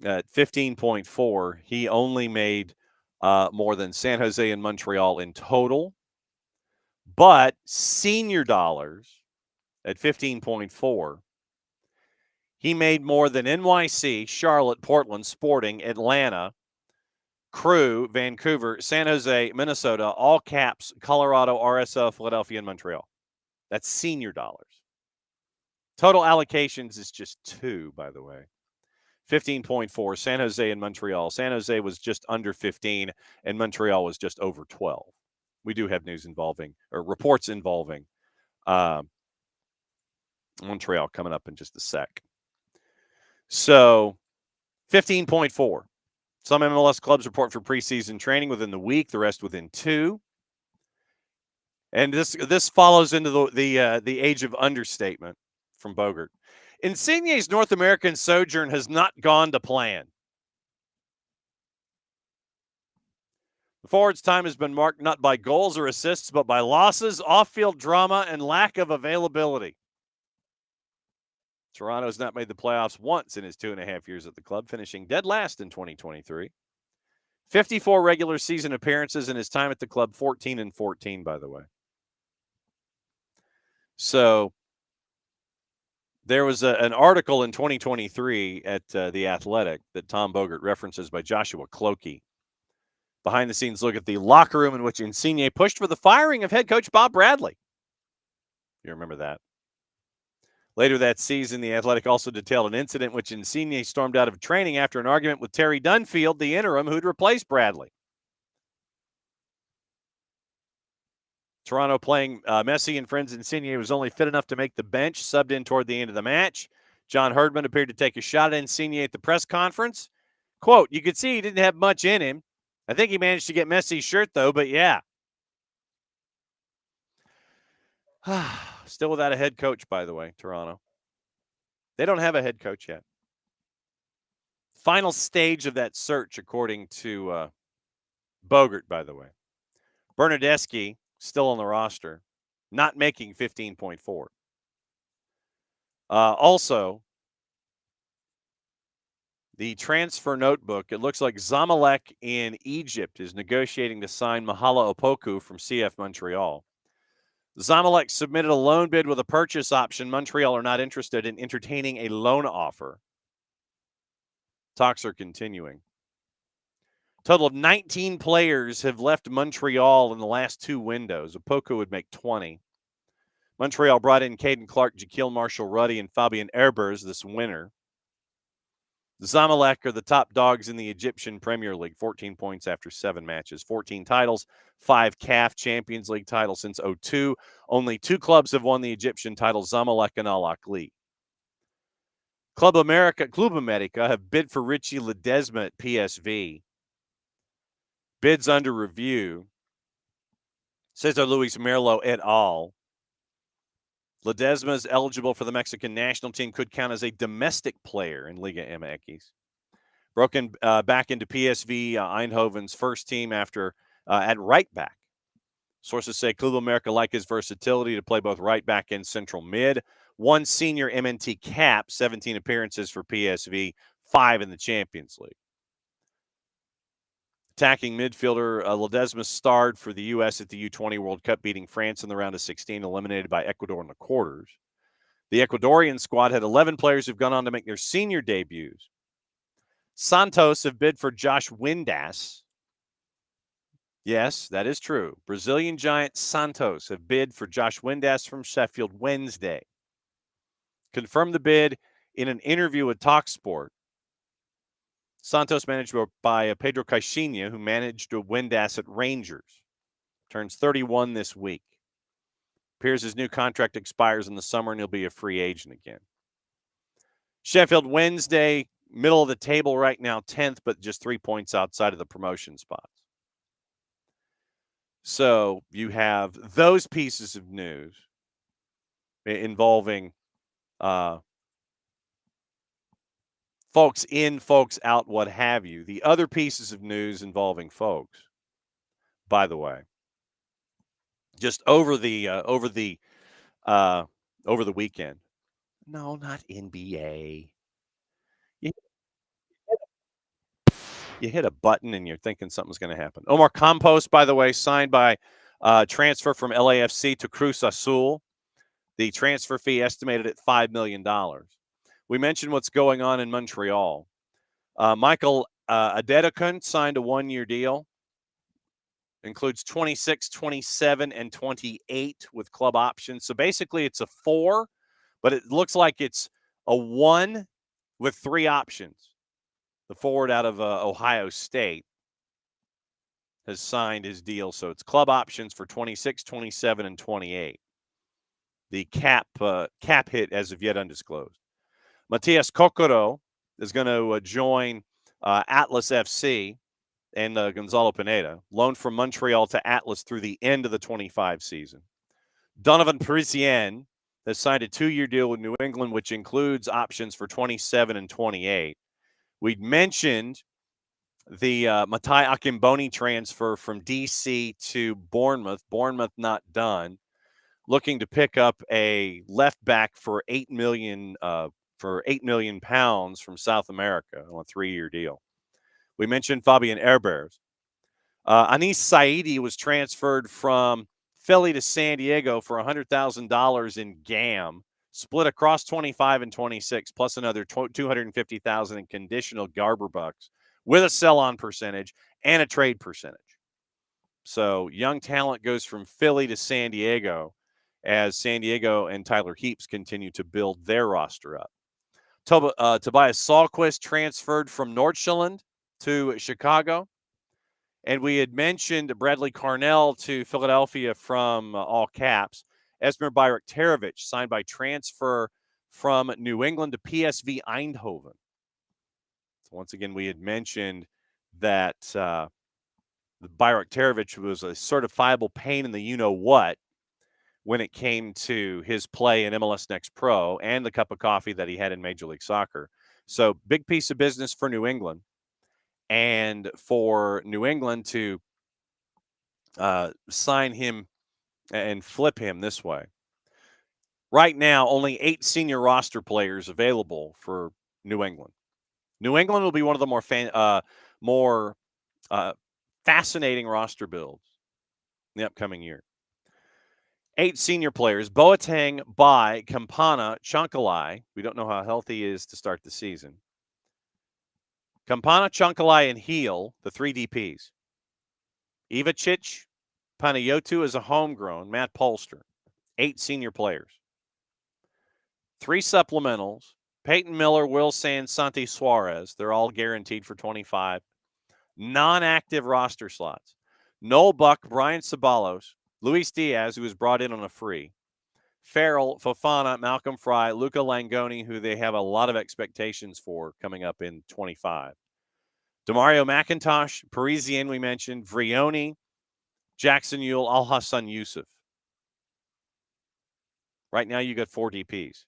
S1: at 15.4. He only made more than San Jose and Montreal in total. But senior dollars at 15.4, he made more than NYC, Charlotte, Portland, Sporting, Atlanta, Crew, Vancouver, San Jose, Minnesota, all caps, Colorado, RSL, Philadelphia, and Montreal. That's senior dollars. Total allocations is just 2, by the way. 15.4, San Jose and Montreal. San Jose was just under 15, and Montreal was just over 12. We do have news involving, or reports involving, Montreal coming up in just a sec. So, 15.4. Some MLS clubs report for preseason training within the week, the rest within 2. And this follows into the age of understatement from Bogert. Insigne's North American sojourn has not gone to plan. The forward's time has been marked not by goals or assists, but by losses, off-field drama, and lack of availability. Toronto's not made the playoffs once in his 2.5 years at the club, finishing dead last in 2023. 54 regular season appearances in his time at the club, 14-14, by the way. So there was an article in 2023 at The Athletic that Tom Bogert references by Joshua Clokey. Behind-the-scenes look at the locker room in which Insigne pushed for the firing of head coach Bob Bradley. You remember that. Later that season, The Athletic also detailed an incident in which Insigne stormed out of training after an argument with Terry Dunfield, the interim, who'd replaced Bradley. Toronto playing Messi and friends. Insigne was only fit enough to make the bench, subbed in toward the end of the match. John Herdman appeared to take a shot at Insigne at the press conference. Quote, you could see he didn't have much in him. I think he managed to get Messi's shirt, though, but yeah. Still without a head coach, by the way, Toronto. They don't have a head coach yet. Final stage of that search, according to Bogert, by the way. Bernardeschi, still on the roster, not making 15.4. Also, the transfer notebook, it looks like Zamalek in Egypt is negotiating to sign Mahala Opoku from CF Montreal. Zamalek submitted a loan bid with a purchase option. Montreal are not interested in entertaining a loan offer. Talks are continuing. Total of 19 players have left Montreal in the last 2 windows. Opoku would make 20. Montreal brought in Caden Clark, Jaquil Marshall-Ruddy, and Fabian Erbers this winter. The Zamalek are the top dogs in the Egyptian Premier League, 14 points after 7 matches, 14 titles, 5 CAF Champions League titles since 2002. Only 2 clubs have won the Egyptian title, Zamalek and Al Ahly. Club America have bid for Richie Ledesma at PSV. Bids under review. Cesar Luis Merlo et al. Ledesma is eligible for the Mexican national team, could count as a domestic player in Liga MX. Broken back into PSV Eindhoven's first team after at right back. Sources say Club America like his versatility to play both right back and central mid. 1 senior MNT cap, 17 appearances for PSV, 5 in the Champions League. Attacking midfielder Ledesma starred for the U.S. at the U20 World Cup, beating France in the round of 16, eliminated by Ecuador in the quarters. The Ecuadorian squad had 11 players who've gone on to make their senior debuts. Santos have bid for Josh Windass. Yes, that is true. Brazilian giant Santos have bid for Josh Windass from Sheffield Wednesday. Confirmed the bid in an interview with TalkSport. Santos managed by Pedro Caixinha, who managed Windass at Rangers. Turns 31 this week. Appears his new contract expires in the summer and he'll be a free agent again. Sheffield Wednesday, middle of the table right now, 10th, but just 3 points outside of the promotion spots. So you have those pieces of news involving folks in, folks out, what have you. The other pieces of news involving folks, by the way, just over the weekend. No, not NBA. You, you hit a button and you're thinking something's going to happen. Omar Campos, by the way, signed by transfer from LAFC to Cruz Azul. The transfer fee estimated at $5 million. We mentioned what's going on in Montreal. Michael Adedokun signed a one-year deal. Includes 26, 27, and 28 with club options. So basically it's a 4, but it looks like it's a 1 with 3 options. The forward out of Ohio State has signed his deal. So it's club options for 26, 27, and 28. The cap hit as of yet undisclosed. Matias Kokoro is going to join Atlas FC and Gonzalo Pineda, loaned from Montreal to Atlas through the end of the 25 season. Donovan Parisien has signed a 2-year deal with New England, which includes options for 27 and 28. We'd mentioned the Matai Akimboni transfer from D.C. to Bournemouth. Bournemouth not done. Looking to pick up a left back for £8 million from South America on a 3-year deal. We mentioned Fabian Herbers. Anis Saidi was transferred from Philly to San Diego for $100,000 in GAM, split across 25 and 26, plus another $250,000 in conditional Garber bucks with a sell-on percentage and a trade percentage. So young talent goes from Philly to San Diego as San Diego and Tyler Heaps continue to build their roster up. Tobias Sahlquist transferred from Nordsjælland to Chicago. And we had mentioned Bradley Carnell to Philadelphia from all caps. Esmer Bayraktarovic signed by transfer from New England to PSV Eindhoven. So once again, we had mentioned that Bayraktarovic was a certifiable pain in the you-know-what when it came to his play in MLS Next Pro and the cup of coffee that he had in Major League Soccer. So big piece of business for New England. And for New England to sign him and flip him this way. Right now, only 8 senior roster players available for New England. New England will be one of the more fascinating roster builds in the upcoming year. 8 senior players: Boateng, Bai, Campana, Chonkalai. We don't know how healthy he is to start the season. Campana, Chonkalai, and Heel, the 3 DPs. Ivacic, Panayotu is a homegrown, Matt Polster. 8 senior players. 3 supplementals: Peyton Miller, Will Sands, Santi Suarez. They're all guaranteed for 25. Non-active roster slots: Noel Buck, Brian Ceballos, Luis Diaz, who was brought in on a free, Farrell, Fofana, Malcolm Fry, Luca Langoni, who they have a lot of expectations for coming up in 25. Demario McIntosh, Parisian, we mentioned, Vrioni, Jackson Ewell, Al-Hassan Yusuf. Right now, you got 4 DPs.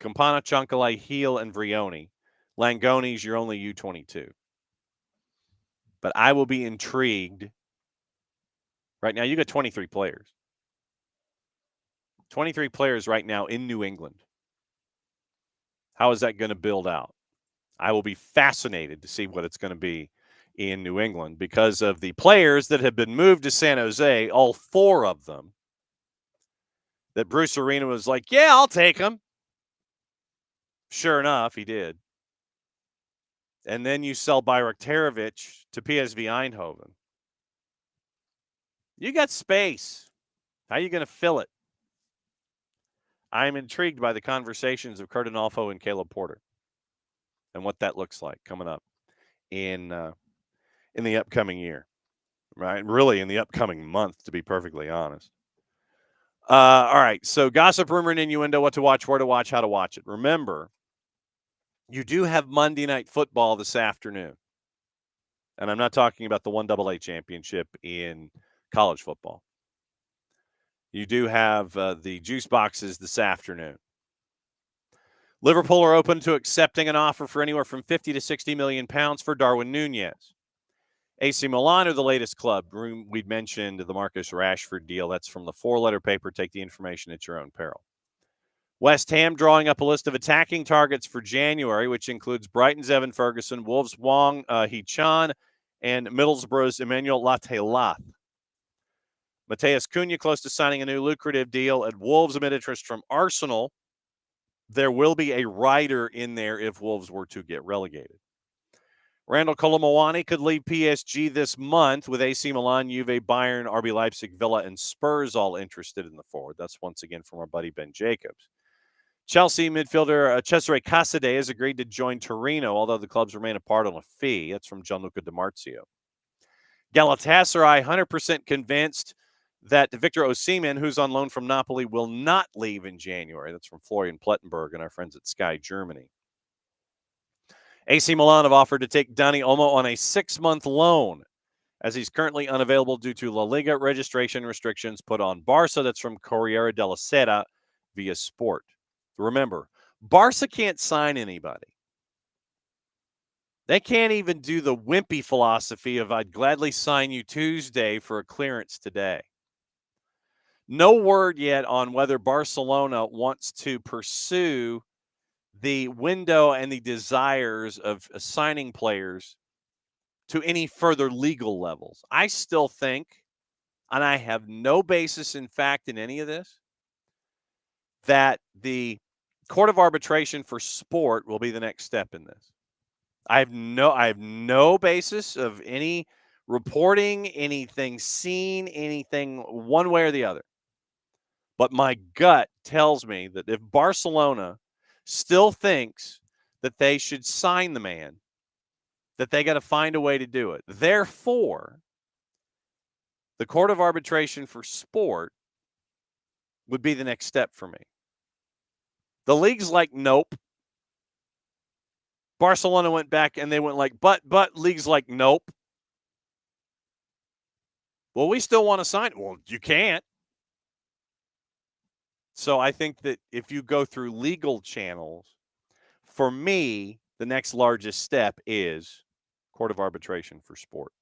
S1: Campana, Chonkalai, Heel, and Vrioni. Langoni's your only U22. But I will be intrigued. Right now, you got 23 players. 23 players right now in New England. How is that going to build out? I will be fascinated to see what it's going to be in New England because of the players that have been moved to San Jose, all 4 of them, that Bruce Arena was like, yeah, I'll take them. Sure enough, he did. And then you sell Bayraktarovic to PSV Eindhoven. You got space. How are you going to fill it? I'm intrigued by the conversations of Kurt Adolfo and Caleb Porter and what that looks like coming up in the upcoming year, right? Really in the upcoming month, to be perfectly honest. All right, so gossip, rumor, and innuendo, what to watch, where to watch, how to watch it. Remember, you do have Monday Night Football this afternoon. And I'm not talking about the 1AA championship in college football. You do have the juice boxes this afternoon. Liverpool are open to accepting an offer for anywhere from 50 to 60 million pounds for Darwin Nunez. AC Milan are the latest club. We'd mentioned the Marcus Rashford deal. That's from the 4-letter paper. Take the information at your own peril. West Ham drawing up a list of attacking targets for January, which includes Brighton's Evan Ferguson, Wolves' Wong Hee-chan, and Middlesbrough's Emmanuel Latelath. Mateus Cunha close to signing a new lucrative deal at Wolves amid interest from Arsenal. There will be a rider in there if Wolves were to get relegated. Randall Colomowani could leave PSG this month with AC Milan, Juve, Bayern, RB Leipzig, Villa, and Spurs all interested in the forward. That's once again from our buddy Ben Jacobs. Chelsea midfielder Cesare Casade has agreed to join Torino, although the clubs remain apart on a fee. That's from Gianluca Di Marzio. Galatasaray 100% convinced that Victor Osimhen, who's on loan from Napoli, will not leave in January. That's from Florian Plettenberg and our friends at Sky Germany. AC Milan have offered to take Dani Olmo on a 6-month loan, as he's currently unavailable due to La Liga registration restrictions put on Barca. That's from Corriere della Sera via Sport. Remember, Barca can't sign anybody. They can't even do the wimpy philosophy of I'd gladly sign you Tuesday for a clearance today. No word yet on whether Barcelona wants to pursue the window and the desires of assigning players to any further legal levels. I still think, and I have no basis in fact in any of this, that the Court of Arbitration for Sport will be the next step in this. I have no basis of any reporting, anything seen, anything one way or the other. But my gut tells me that if Barcelona still thinks that they should sign the man, that they got to find a way to do it. Therefore, the Court of Arbitration for Sport would be the next step for me. The league's like, nope. Barcelona went back and they went like, but league's like, nope. Well, we still want to sign it. Well, you can't. So I think that if you go through legal channels, for me, the next largest step is Court of Arbitration for Sport.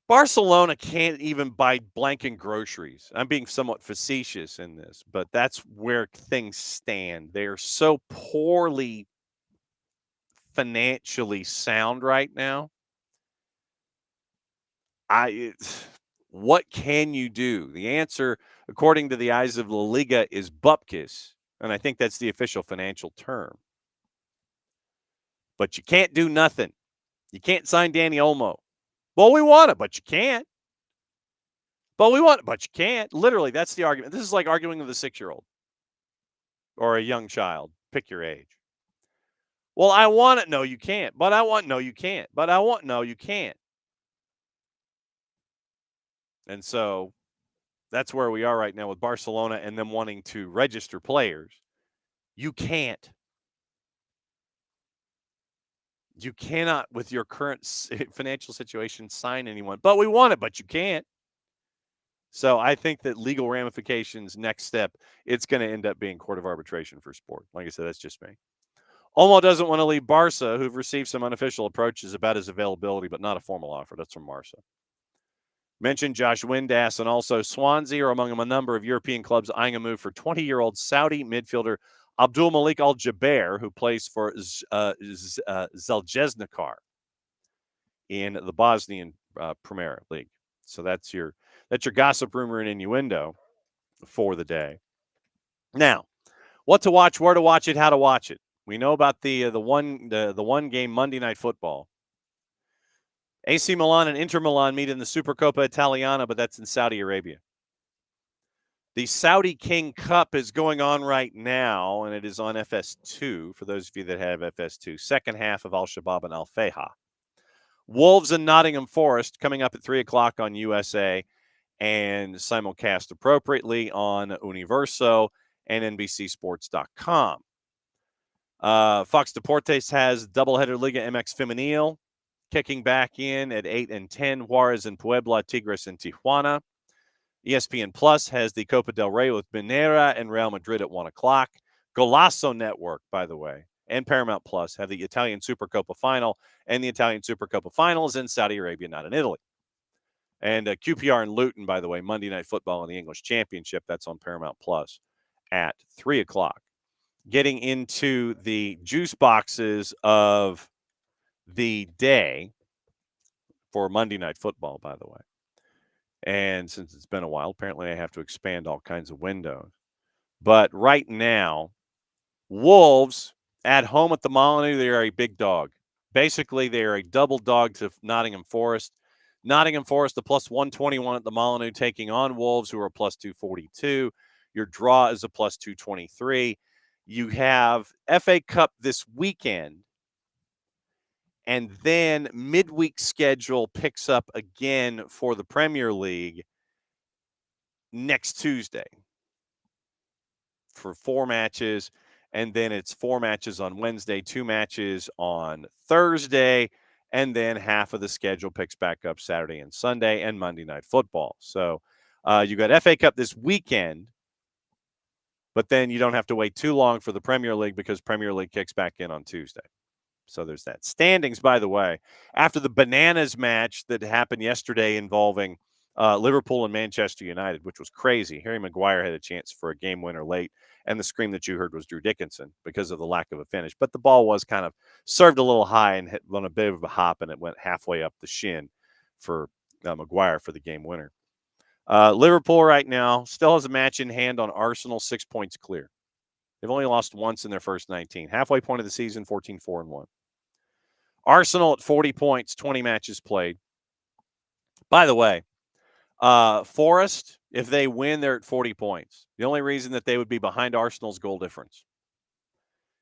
S1: Barcelona can't even buy blanket groceries. I'm being somewhat facetious in this, but that's where things stand. They're so poorly financially sound right now. What can you do? The answer, according to the eyes of La Liga, is bupkis, and I think that's the official financial term. But you can't do nothing. You can't sign Dani Olmo. Well, we want it, but you can't. But we want it, but you can't. Literally, that's the argument. This is like arguing with a 6-year-old or a young child. Pick your age. Well, I want it. No, you can't. But I want, no, you can't. But I want, no, you can't. And so that's where we are right now with Barcelona and them wanting to register players. You can't. You cannot, with your current financial situation, sign anyone. But we want it, but you can't. So I think that legal ramifications, next step, it's going to end up being Court of Arbitration for Sport. Like I said, that's just me. Olmo doesn't want to leave Barca, who've received some unofficial approaches about his availability, but not a formal offer. That's from Marca. Mentioned Josh Windass and also Swansea are among a number of European clubs eyeing a move for 20-year-old Saudi midfielder Abdul Malik Al-Jaber, who plays for Zaleznikar in the Bosnian Premier League. So that's your gossip, rumor, and innuendo for the day. Now, what to watch, where to watch it, how to watch it. We know about the one game Monday Night Football. AC Milan and Inter Milan meet in the Supercoppa Italiana, but that's in Saudi Arabia. The Saudi King Cup is going on right now, and it is on FS2, for those of you that have FS2. Second half of Al-Shabaab and Al-Fayha. Wolves and Nottingham Forest coming up at 3 o'clock on USA and simulcast appropriately on Universo and NBCSports.com. Fox Deportes has doubleheader Liga MX Femenil kicking back in at 8 and 10. Juarez and Puebla, Tigres and Tijuana. ESPN Plus has the Copa del Rey with Minera and Real Madrid at 1 o'clock. Golasso Network, by the way, and Paramount Plus have the Italian Supercoppa final, and the Italian Supercoppa final is in Saudi Arabia, not in Italy. And QPR and Luton, by the way, Monday Night Football in the English Championship, that's on Paramount Plus at 3 o'clock. Getting into the juice boxes of the day for Monday Night Football, by the way. And since it's been a while, apparently I have to expand all kinds of windows. But right now, Wolves at home at the Molineux, they are a big dog. Basically, they are a double dog to Nottingham Forest. Nottingham Forest, the plus 121 at the Molineux, taking on Wolves, who are plus 242. Your draw is a plus 223. You have FA Cup this weekend, and then midweek schedule picks up again for the Premier League next Tuesday for 4 matches. And then it's 4 matches on Wednesday, 2 matches on Thursday, and then half of the schedule picks back up Saturday and Sunday and Monday Night Football. So you got FA Cup this weekend, but then you don't have to wait too long for the Premier League because Premier League kicks back in on Tuesday. So there's that. Standings, by the way, after the bananas match that happened yesterday involving Liverpool and Manchester United, which was crazy. Harry Maguire had a chance for a game winner late, and the scream that you heard was Drew Dickinson because of the lack of a finish. But the ball was kind of served a little high and hit on a bit of a hop, and it went halfway up the shin for Maguire for the game winner. Liverpool right now still has a match in hand on Arsenal, 6 points clear. They've only lost once in their first 19. Halfway point of the season, 14-4-1. Arsenal at 40 points, 20 matches played. By the way, Forest, if they win, they're at 40 points. The only reason that they would be behind Arsenal's goal difference.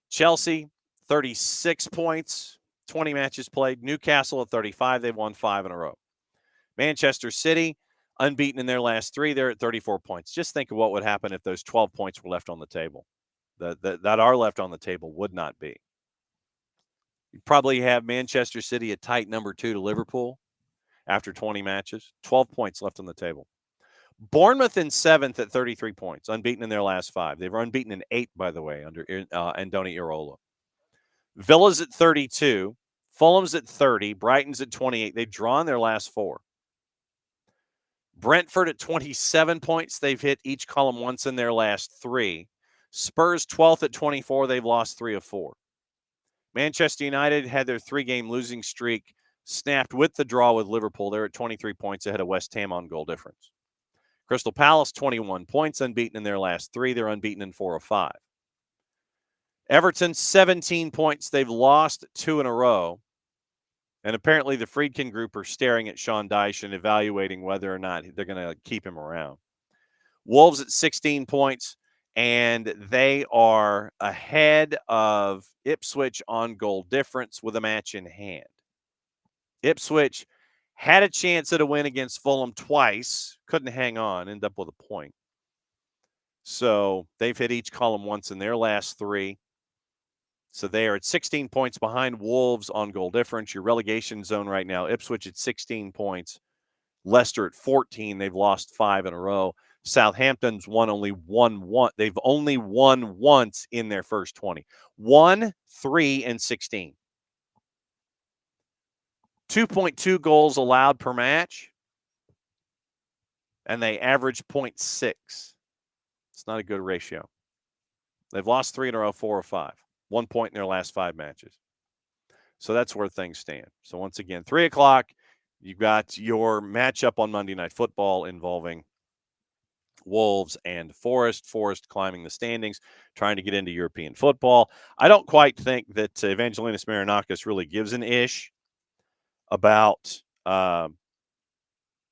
S1: Chelsea, 36 points, 20 matches played. Newcastle at 35. They've won 5 in a row. Manchester City, unbeaten in their last 3. They're at 34 points. Just think of what would happen if those 12 points were left on the table. That are left on the table would not be. You probably have Manchester City a tight number 2 to Liverpool after 20 matches. 12 points left on the table. Bournemouth in 7th at 33 points, unbeaten in their last 5. They were unbeaten in 8, by the way, under Andoni Iraola. Villa's at 32. Fulham's at 30. Brighton's at 28. They've drawn their last 4. Brentford at 27 points. They've hit each column once in their last 3. Spurs 12th at 24. They've lost 3 of 4. Manchester United had their 3-game losing streak snapped with the draw with Liverpool. They're at 23 points ahead of West Ham on goal difference. Crystal Palace, 21 points, unbeaten in their last 3. They're unbeaten in 4 of 5. Everton, 17 points. They've lost 2 in a row. And apparently the Friedkin group are staring at Sean Dyche and evaluating whether or not they're going to keep him around. Wolves at 16 points. And they are ahead of Ipswich on goal difference with a match in hand. Ipswich had a chance at a win against Fulham twice, couldn't hang on, ended up with a point. So they've hit each column once in their last 3. So they are at 16 points behind Wolves on goal difference. Your relegation zone right now, Ipswich at 16 points, Leicester at 14. They've lost 5 in a row. Southampton's only won. They've only won once in their first 20. 1, 3, and 16. 2.2 goals allowed per match, and they average 0.6. It's not a good ratio. They've lost 3 in a row, 4 or 5. 1 point in their last 5 matches. So that's where things stand. So once again, 3 o'clock, you've got your matchup on Monday Night Football involving Wolves and Forest. Forest climbing the standings, trying to get into European football. I don't quite think that Evangelinas Marinakis really gives an ish about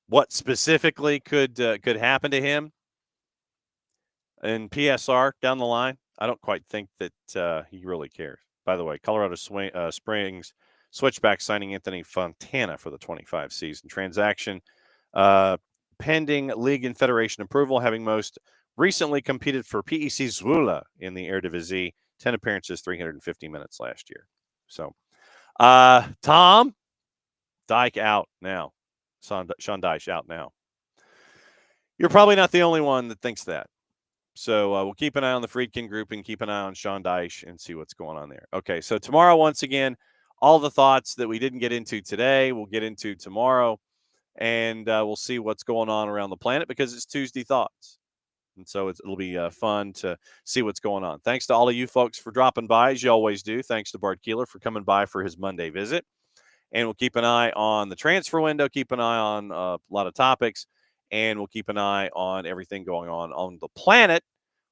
S1: what specifically could happen to him in PSR down the line. I don't quite think that he really cares. By the way, Colorado Springs switchback signing Anthony Fontana for the 25 season. Transaction pending league and federation approval, having most recently competed for PEC Zwolle in the Eredivisie. 10 appearances, 350 minutes last year. So, Tom Dyke out now. Sean Dyche out now. You're probably not the only one that thinks that. So we'll keep an eye on the Friedkin group and keep an eye on Sean Dyche and see what's going on there. Okay, so tomorrow, once again, all the thoughts that we didn't get into today, we'll get into tomorrow, and we'll see what's going on around the planet because it's Tuesday Thoughts. And so it'll be fun to see what's going on. Thanks to all of you folks for dropping by, as you always do. Thanks to Bart Keeler for coming by for his Monday visit. And we'll keep an eye on the transfer window, keep an eye on a lot of topics, and we'll keep an eye on everything going on the planet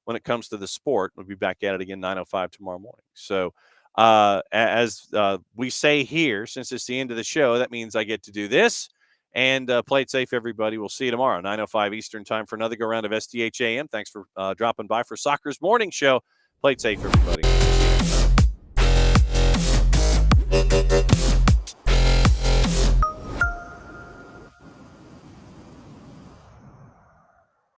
S1: when it comes to the sport. We'll be back at it again 9:05 tomorrow morning. So as we say here, since it's the end of the show, that means I get to do this. And play it safe, everybody. We'll see you tomorrow, 9:05 Eastern time for another go round of SDH AM. Thanks for dropping by for Soccer's Morning Show. Play it safe, everybody.